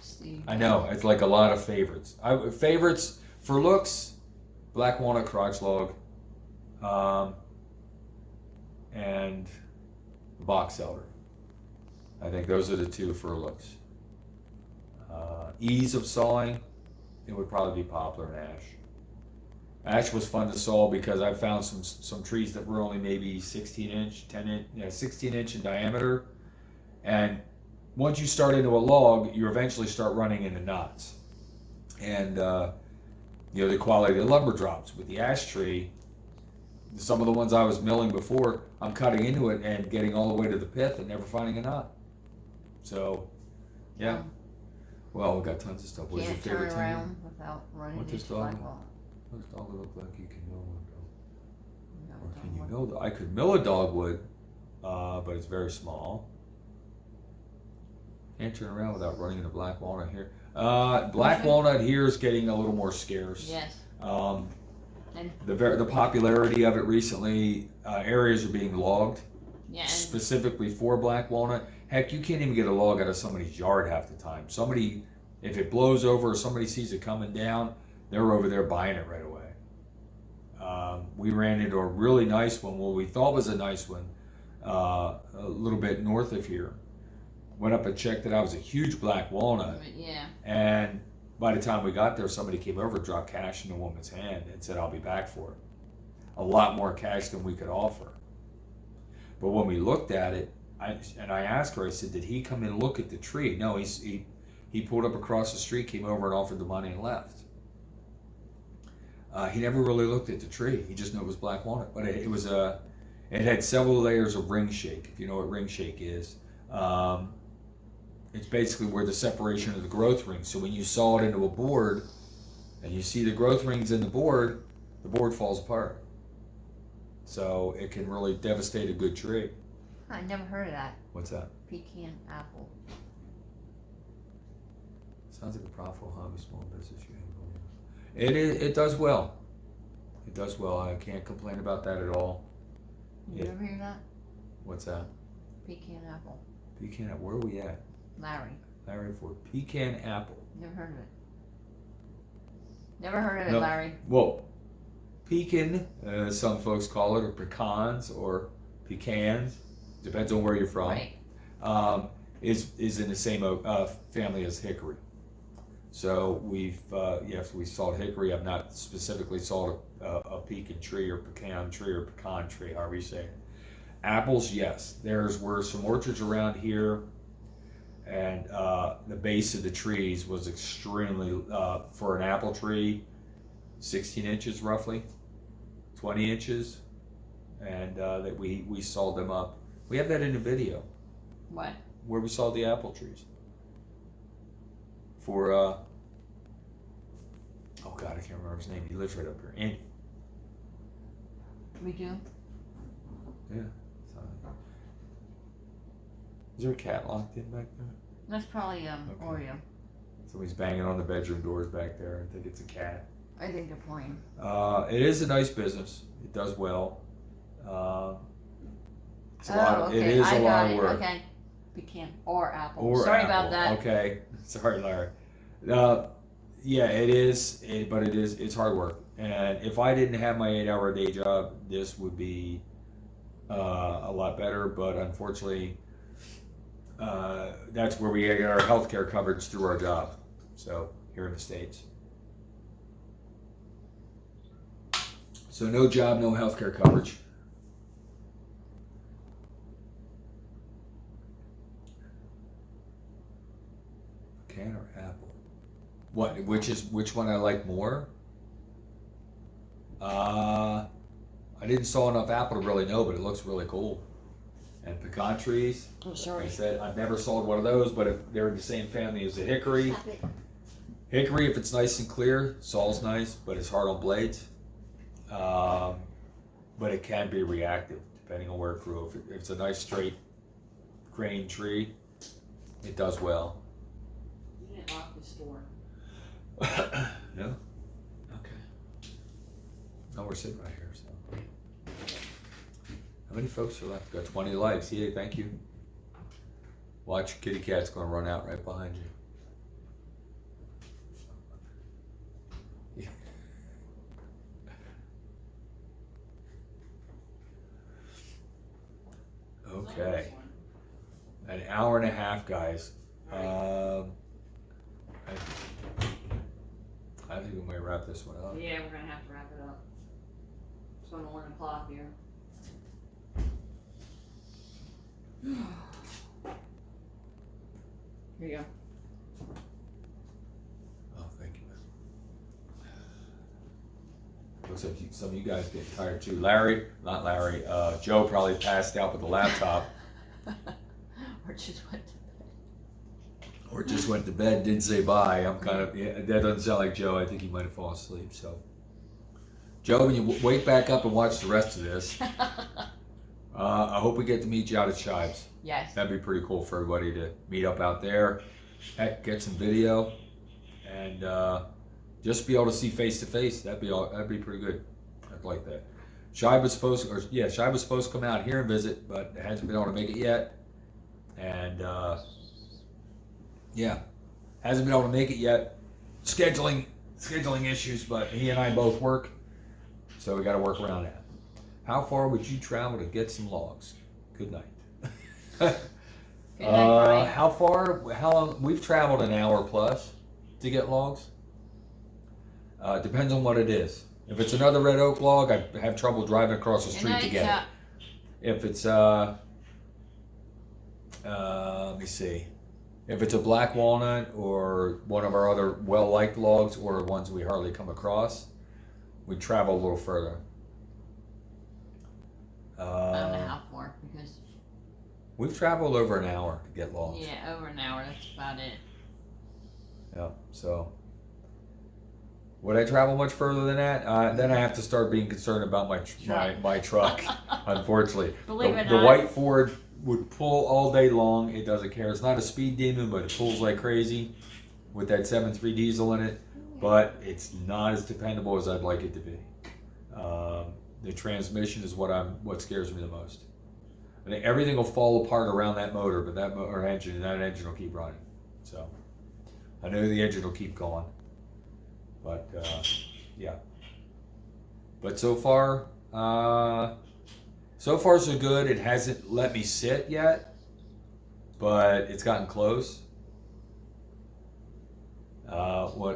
Steve. I know, it's like a lot of favorites. Favorites for looks, black walnut crotch log, and box elder. I think those are the two for looks. Ease of sawing, it would probably be poplar and ash. Ash was fun to saw because I found some trees that were only maybe 16 inch in diameter, and once you start into a log, you eventually start running into knots, and the quality of the lumber drops. With the ash tree, some of the ones I was milling before, I'm cutting into it and getting all the way to the pith and never finding a knot. So, yeah. Well, we've got tons of stuff. What's your Can't favorite turn timber? around without running What into does black dog- walnut. What does dogwood look like? You can mill one, though. No, Or can you dogwood. mill? I could mill a dogwood, but it's very small. Can't turn around without running into black walnut here. Black walnut here is getting a little more scarce. Yes. And The popularity of it recently, areas are being logged yeah. And specifically for black walnut. Heck, you can't even get a log out of somebody's yard half the time. Somebody, if it blows over or somebody sees it coming down, they're over there buying it right away. We ran into a really nice one, what we thought was a nice one, a little bit north of here. Went up and checked it out. It was a huge black walnut. yeah. And by the time we got there, somebody came over, dropped cash in the woman's hand, and said, "I'll be back for it." A lot more cash than we could offer. But when we looked at it, I asked her, I said, "Did he come and look at the tree?" No, he pulled up across the street, came over and offered the money and left. He never really looked at the tree. He just knew it was black walnut. But it had several layers of ring shake, if you know what ring shake is. It's basically where the separation of the growth rings. So when you saw it into a board and you see the growth rings in the board falls apart. So it can really devastate a good tree. I never heard of that. What's that? Pecan apple. Sounds like a profitable hobby, small business. It does well. It does well. I can't complain about that at all. You ever hear that? What's that? Pecan apple. Pecan apple. Where are we at? Larry. For pecan apple. Never heard of it. Never heard of No. it, Larry. Well, pecan, some folks call it, or pecans, or pecans, depends on where you're from. Right. Is in the same family as hickory. So we've sawed hickory. I've not specifically sawed a pecan tree or pecan tree, however you say it. Apples, yes. Were some orchards around here, and the base of the trees was extremely, for an apple tree, 16 inches roughly, 20 inches, and that we sawed them up. We have that in the video. What? Where we saw the apple trees. For oh God, I can't remember his name. He lives right up here. Andy. We do? Yeah. Is there a cat locked in back there? That's probably Oreo. Somebody's banging on the bedroom doors back there. I think it's a cat. I think they're playing. It is a nice business. It does well. It's a lot of, okay. it is I a got lot it. of work. Okay. Pecan or apple. Or Sorry apple. about that. Okay, sorry, Larry. Yeah, it is, but it's hard work. And if I didn't have my 8-hour day job, this would be a lot better. But unfortunately, that's where we get our healthcare coverage through our job. So here in the States. So no job, no healthcare coverage. Pecan or apple? What? Which one I like more? I didn't saw enough apple to really know, but it looks really cool. And pecan trees. Oh, Like sorry. I said, I've never sawed one of those, but if they're in the same family as the hickory. Stop it. Hickory, if it's nice and clear, saw's nice, but it's hard on blades. But it can be reactive depending on where it grew. If it's a nice straight grain tree, it does well. You didn't lock the store. No? Okay. No, we're sitting right here, so. How many folks are left? Got 20 likes. Yay, thank you. Watch, kitty cat's gonna run out right behind you. Okay. An hour and a half, guys. I think we might wrap this one up. Yeah, we're gonna have to wrap it up. It's on 1 o'clock here. Here you go. Oh, thank you. Looks like some of you guys getting tired too. Not Larry, Joe probably passed out with the laptop. Or just went to Or just went to bed, didn't say bye. I'm kind of, yeah, that doesn't sound like Joe. I think he might have fallen asleep. So, Joe, when you wake back up and watch the rest of this, I hope we get to meet you out at Shives. Yes. That'd be pretty cool for everybody to meet up out there. Heck, get some video, and just be able to see face to face. That'd be pretty good. I'd like that. Shive was supposed to come out here and visit, but hasn't been able to make it yet. And yeah, hasn't been able to make it yet. Scheduling issues, but he and I both work, so we got to work around that. How far would you travel to get some logs? Good night. Good night, Brian. How long? We've traveled an hour plus. to get logs. Depends on what it is. If it's another red oak log, I have trouble driving across the street to get it. If it's let me see. If it's a black walnut or one of our other well-liked logs or ones we hardly come across, we travel a little further. I don't know how far because. We've traveled over an hour to get logs. Yeah, over an hour. That's about it. Yeah. So. Would I travel much further than that? Then I have to start being concerned about my truck. Unfortunately, Believe it or the not. white Ford would pull all day long. It doesn't care. It's not a speed demon, but it pulls like crazy with that 7.3 diesel in it. But it's not as dependable as I'd like it to be. The transmission is what scares me the most. I think everything will fall apart around that motor, but that engine will keep running. So I know the engine will keep going. But yeah. But so far so good. It hasn't let me sit yet, but it's gotten close.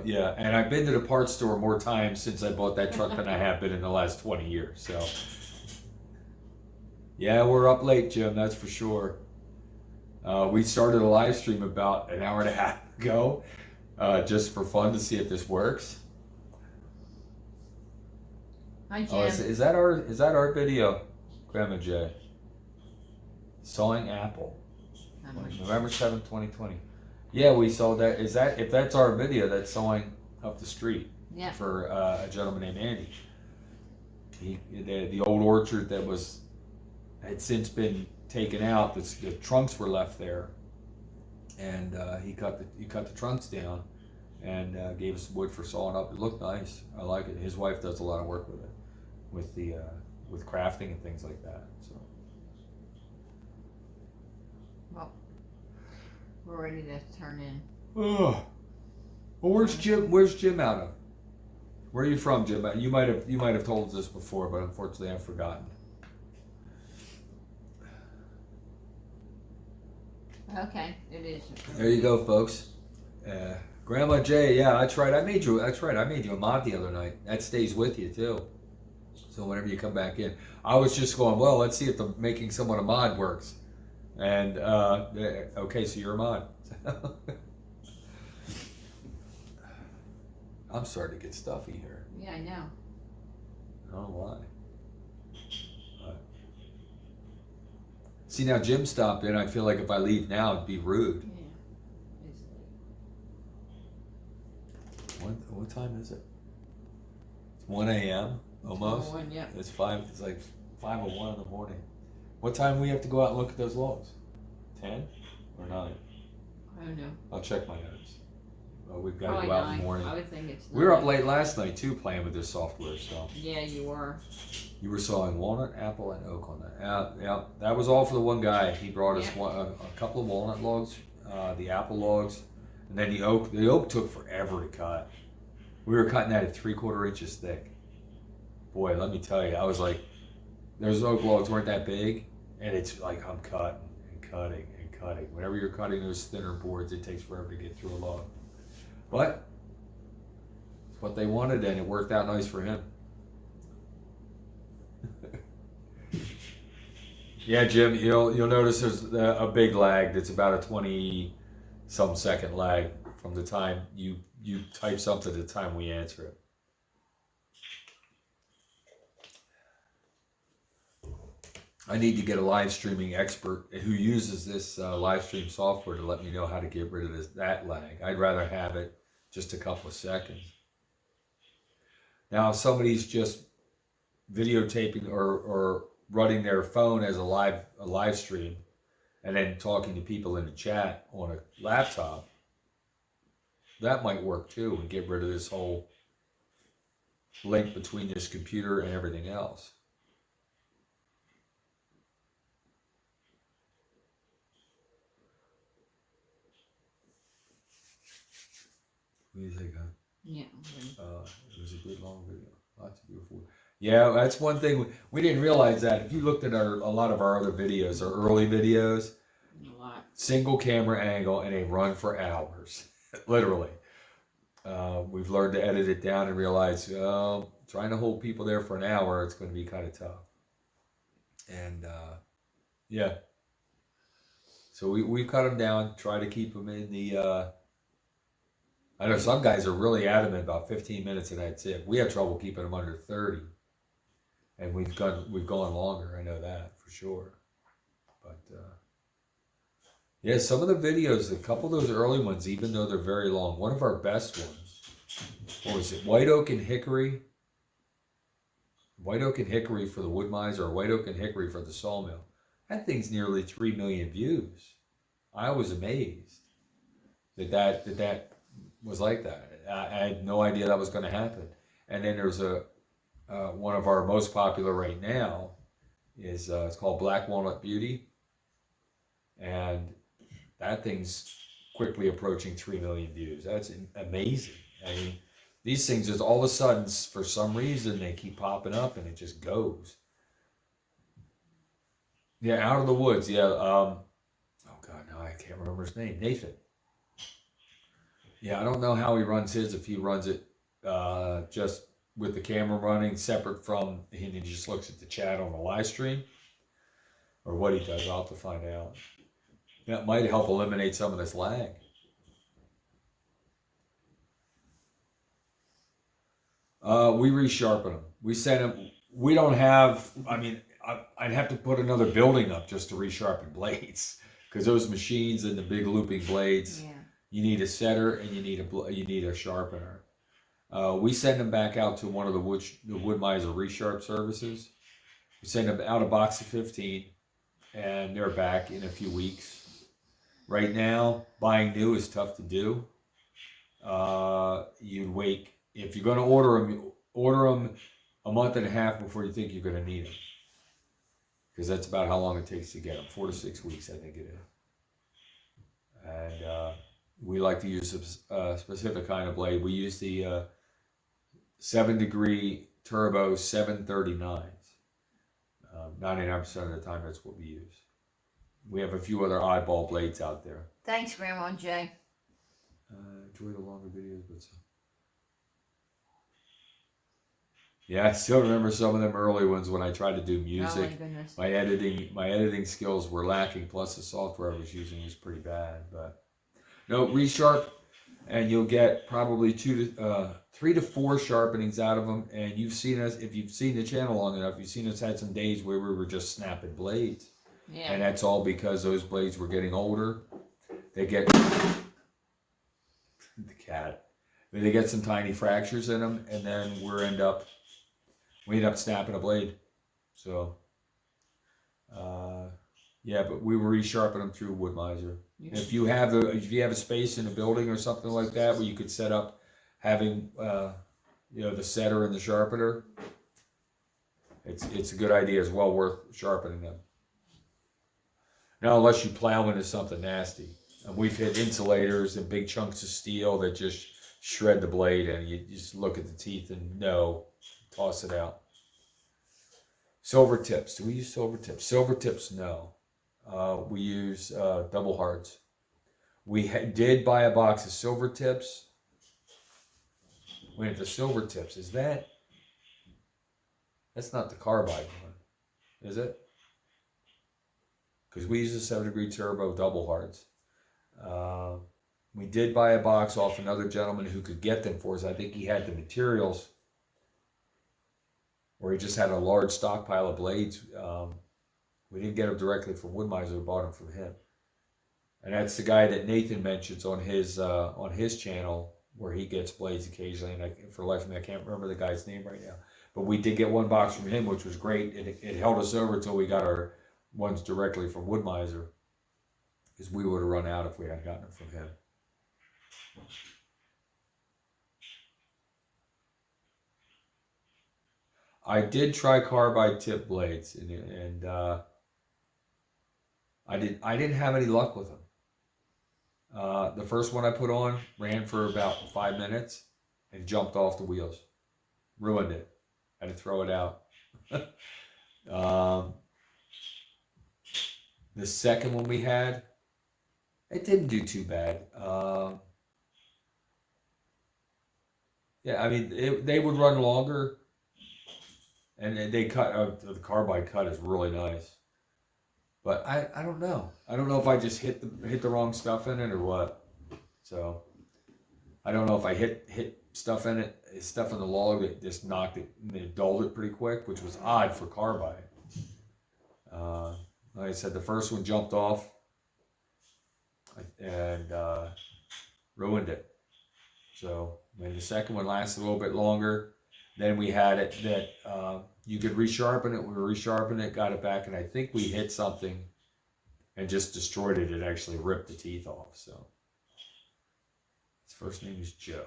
Yeah, and I've been to the parts store more times since I bought that truck than I have been in the last 20 years. So yeah, we're up late, Jim. That's for sure. We started a live stream about an hour and a half ago, just for fun to see if this works. Hi, Jim. Oh, is that our video, Grandma J? Sawing apple, November 7th, 2020. Yeah, we saw that. If that's our video, that's sawing up the street. Yeah. For a gentleman named Andy. The old orchard that had since been taken out. The trunks were left there, and he cut the trunks down, and gave us wood for sawing up. It looked nice. I like it. His wife does a lot of work with it, with crafting and things like that. So. Well, we're ready to turn in. Oh. Well, where's Jim out of? Where are you from, Jim? You might have told us this before, but unfortunately I've forgotten. Okay, it is. There you go, folks. Grandma J, yeah, that's right. I made you a mod the other night. That stays with you too. So whenever you come back in, I was just going, well, let's see if the making someone a mod works. And okay, so you're a mod. I'm starting to get stuffy here. Yeah, I know. I don't know why. See, now Jim stopped in. I feel like if I leave now, it'd be rude. Yeah. It's What time is it? It's 1 a.m. almost. 1, yeah. It's 5. It's like 5:01 in the morning. What time do we have to go out and look at those logs? 10 or 9? I don't know. I'll check my notes. We've got Probably to go out in 9. the morning. I would think it's 9. We were up late last night too, playing with this software. So. Yeah, you were. You were sawing walnut, apple, and oak on that. Yeah, that was all for the one guy. He brought us a couple of walnut logs, the apple logs, and then the oak. The oak took forever to cut. We were cutting that at 3/4 inches thick. Boy, let me tell you, I was like, those oak logs weren't that big, and it's like I'm cutting and cutting and cutting. Whenever you're cutting those thinner boards, it takes forever to get through a log. But it's what they wanted, and it worked out nice for him. Yeah, Jim, you'll notice there's a big lag. That's about a 20-some second lag from the time you type something to the time we answer it. I need to get a live streaming expert who uses this live stream software to let me know how to get rid of that lag. I'd rather have it just a couple of seconds. Now, if somebody's just videotaping or running their phone as a live stream and then talking to people in the chat on a laptop, that might work too, and get rid of this whole link between this computer and everything else. What do you think, huh? Yeah. It was a good long video. Lots of beautiful. Yeah, that's one thing we didn't realize that. If you looked at a lot of our other videos, our early videos, A lot. single camera angle, and they run for hours, literally. we've learned to edit it down and realize, trying to hold people there for an hour, it's going to be kind of tough. And yeah, so we cut them down, try to keep them in the. I know some guys are really adamant about 15 minutes and that's it. We have trouble keeping them under 30, and we've gone longer. I know that for sure. But yeah, some of the videos, a couple of those early ones, even though they're very long, one of our best ones, what was it? White oak and hickory. White oak and hickory for the wood miser, or white oak and hickory for the sawmill. That thing's nearly 3 million views. I was amazed that was like that. I had no idea that was going to happen. And then there's one of our most popular right now is it's called Black Walnut Beauty, and that thing's quickly approaching 3 million views. That's amazing. I mean, these things just all of a sudden, for some reason, they keep popping up and it just goes. Yeah, Out of the Woods. Yeah. Oh God, no, I can't remember his name. Nathan. Yeah, I don't know how he runs his. If he runs it just with the camera running separate from, he just looks at the chat on the live stream, or what he does. I'll have to find out. That might help eliminate some of this lag. We resharpen them. We send them. We don't have. I mean, I'd have to put another building up just to resharpen blades, because those machines and the big looping blades. Yeah. You need a setter and you need a sharpener. We send them back out to one of the wood miser resharp services. We send them out a box of 15, and they're back in a few weeks. Right now, buying new is tough to do. You'd wait. If you're going to order them a month and a half before you think you're going to need them, because that's about how long it takes to get them. 4 to 6 weeks, I think it is. And we like to use a specific kind of blade. We use the 7-degree turbo 739s. 99% of the time, that's what we use. We have a few other oddball blades out there. Thanks, Grandma Jay. Enjoy the longer videos, but yeah, I still remember some of them early ones when I tried to do music. Oh my goodness. My editing skills were lacking. Plus, the software I was using was pretty bad. But no, resharp, and you'll get probably 3 to 4 sharpenings out of them. And you've seen us, if you've seen the channel long enough, you've seen us had some days where we were just snapping blades. Yeah. And that's all because those blades were getting older. They get the cat. They get some tiny fractures in them, and then we end up snapping a blade. So, yeah, but we were resharpening them through wood miser. Yeah. If you have a space in a building or something like that where you could set up having the setter and the sharpener, it's a good idea. It's well worth sharpening them. Now, unless you plow into something nasty, and we've hit insulators and big chunks of steel that just shred the blade, and you just look at the teeth and toss it out. Silver tips. Do we use silver tips? Silver tips, no. We use double hards. We did buy a box of silver tips. Wait, the silver tips, that's not the carbide one, is it? Because we use a 7-degree turbo double hards. We did buy a box off another gentleman who could get them for us. I think he had the materials, or he just had a large stockpile of blades. We didn't get them directly from Wood Miser. We bought them from him. And that's the guy that Nathan mentions on his channel, where he gets blades occasionally. And for the life of me, I can't remember the guy's name right now. But we did get one box from him, which was great. It held us over until we got our ones directly from Wood Miser, because we would have run out if we hadn't gotten them from him. I did try carbide tip blades, and I didn't have any luck with them. The first one I put on ran for about 5 minutes and jumped off the wheels, ruined it. Had to throw it out. The second one we had, it didn't do too bad. Yeah, I mean, they would run longer, and they cut. The carbide cut is really nice. But I don't know. I don't know if I just hit the wrong stuff in it or what. So I don't know if I hit stuff in it, stuff in the log that just knocked it, it dulled it pretty quick, which was odd for carbide. Like I said, the first one jumped off and ruined it. So when the second one lasted a little bit longer, then we had it that you could resharpen it. We were resharpening it, got it back, and I think we hit something and just destroyed it. It actually ripped the teeth off. So his first name is Joe.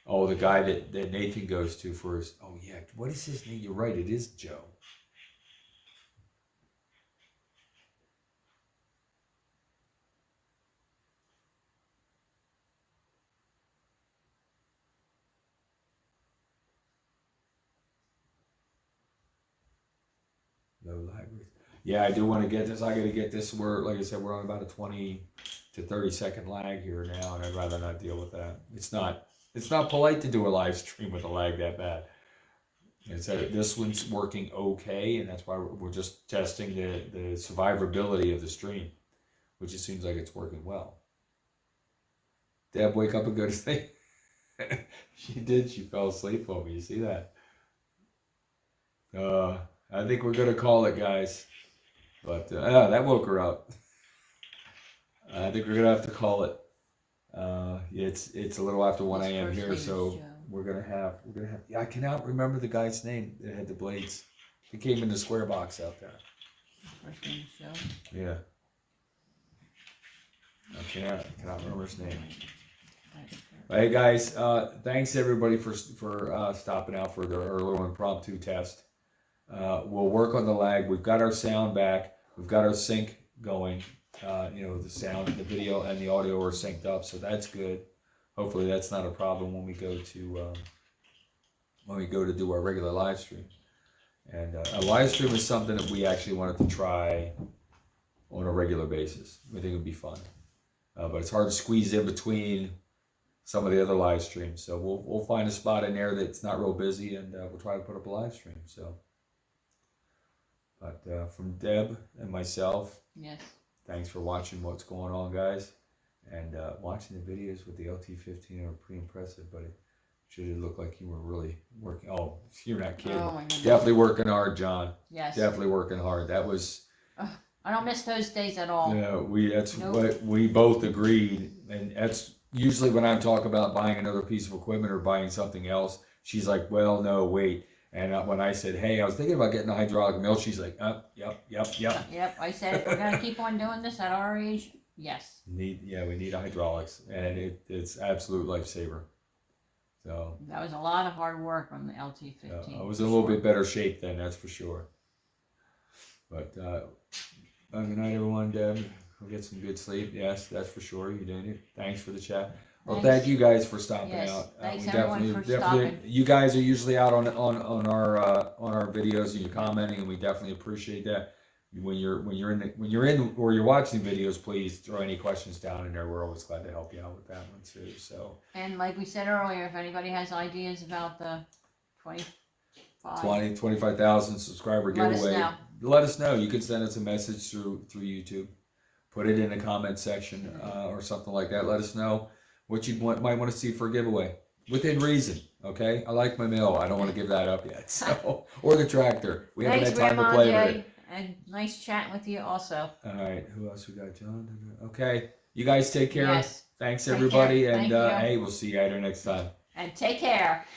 Oh, the guy that Nathan goes to for his. Oh yeah, what is his name? You're right. It is Joe. No libraries. Yeah, I do want to get this. I got to get this. We're like I said, we're on about a 20 to 30-second lag here now, and I'd rather not deal with that. It's not polite to do a live stream with a lag that bad. It's this one's working okay, and that's why we're just testing the survivability of the stream, which it seems like it's working well. Deb, wake up and go to sleep. She did. She fell asleep on me. You see that? I think we're gonna call it, guys. But that woke her up. I think we're gonna have to call it. It's a little after 1 a.m. here, so we're gonna have. Yeah, I cannot remember the guy's name that had the blades. He came in the square box out there. First name is Joe. Yeah. I cannot remember his name. Hey guys, thanks everybody for stopping out for the early impromptu test. We'll work on the lag. We've got our sound back. We've got our sync going. The sound, the video, and the audio are synced up, so that's good. Hopefully, that's not a problem when we go to do our regular live stream. And a live stream is something that we actually wanted to try on a regular basis. We think it would be fun, but it's hard to squeeze in between some of the other live streams. So we'll find a spot in there that's not real busy, and we'll try to put up a live stream. So. But from Deb and myself, yes. Thanks for watching what's going on, guys. And watching the videos with the LT15 are pretty impressive, but it should look like you were really working. Oh, you're not kidding. Oh, my goodness. Definitely working hard, John. Yes. Definitely working hard. That was... I don't miss those days at all. Yeah, that's what we both agreed. And that's usually when I'm talking about buying another piece of equipment or buying something else, she's like, well, no, wait. And when I said, hey, I was thinking about getting a hydraulic mill, she's like, yep. Yep, I said if we're going to keep on doing this at our age, yes. We need a hydraulics, and it's absolute lifesaver. So that was a lot of hard work on the LT15. I was in a little bit better shape then, that's for sure. But good night, everyone. Deb, we'll get some good sleep. Yes, that's for sure. You did it. Thanks for the chat. Well, thank you guys for stopping out. Thanks We everyone for stopping. You guys are usually out on our videos and you're commenting, and we definitely appreciate that. When you're watching videos, please throw any questions down in there. We're always glad to help you out with that one too. So. And like we said earlier, if anybody has ideas about the 25,000 subscriber giveaway, let us know. You can send us a message through YouTube. Put it in the comment section or something like that. Let us know what you might want to see for a giveaway, within reason. Okay, I like my mill. I don't want to give that up yet. So, or the tractor. We haven't had time to play with it. And nice chatting with you also. All right, who else we got, John? Okay, you guys take care. Yes. Thanks everybody, and hey, we'll see you guys next time. And take care.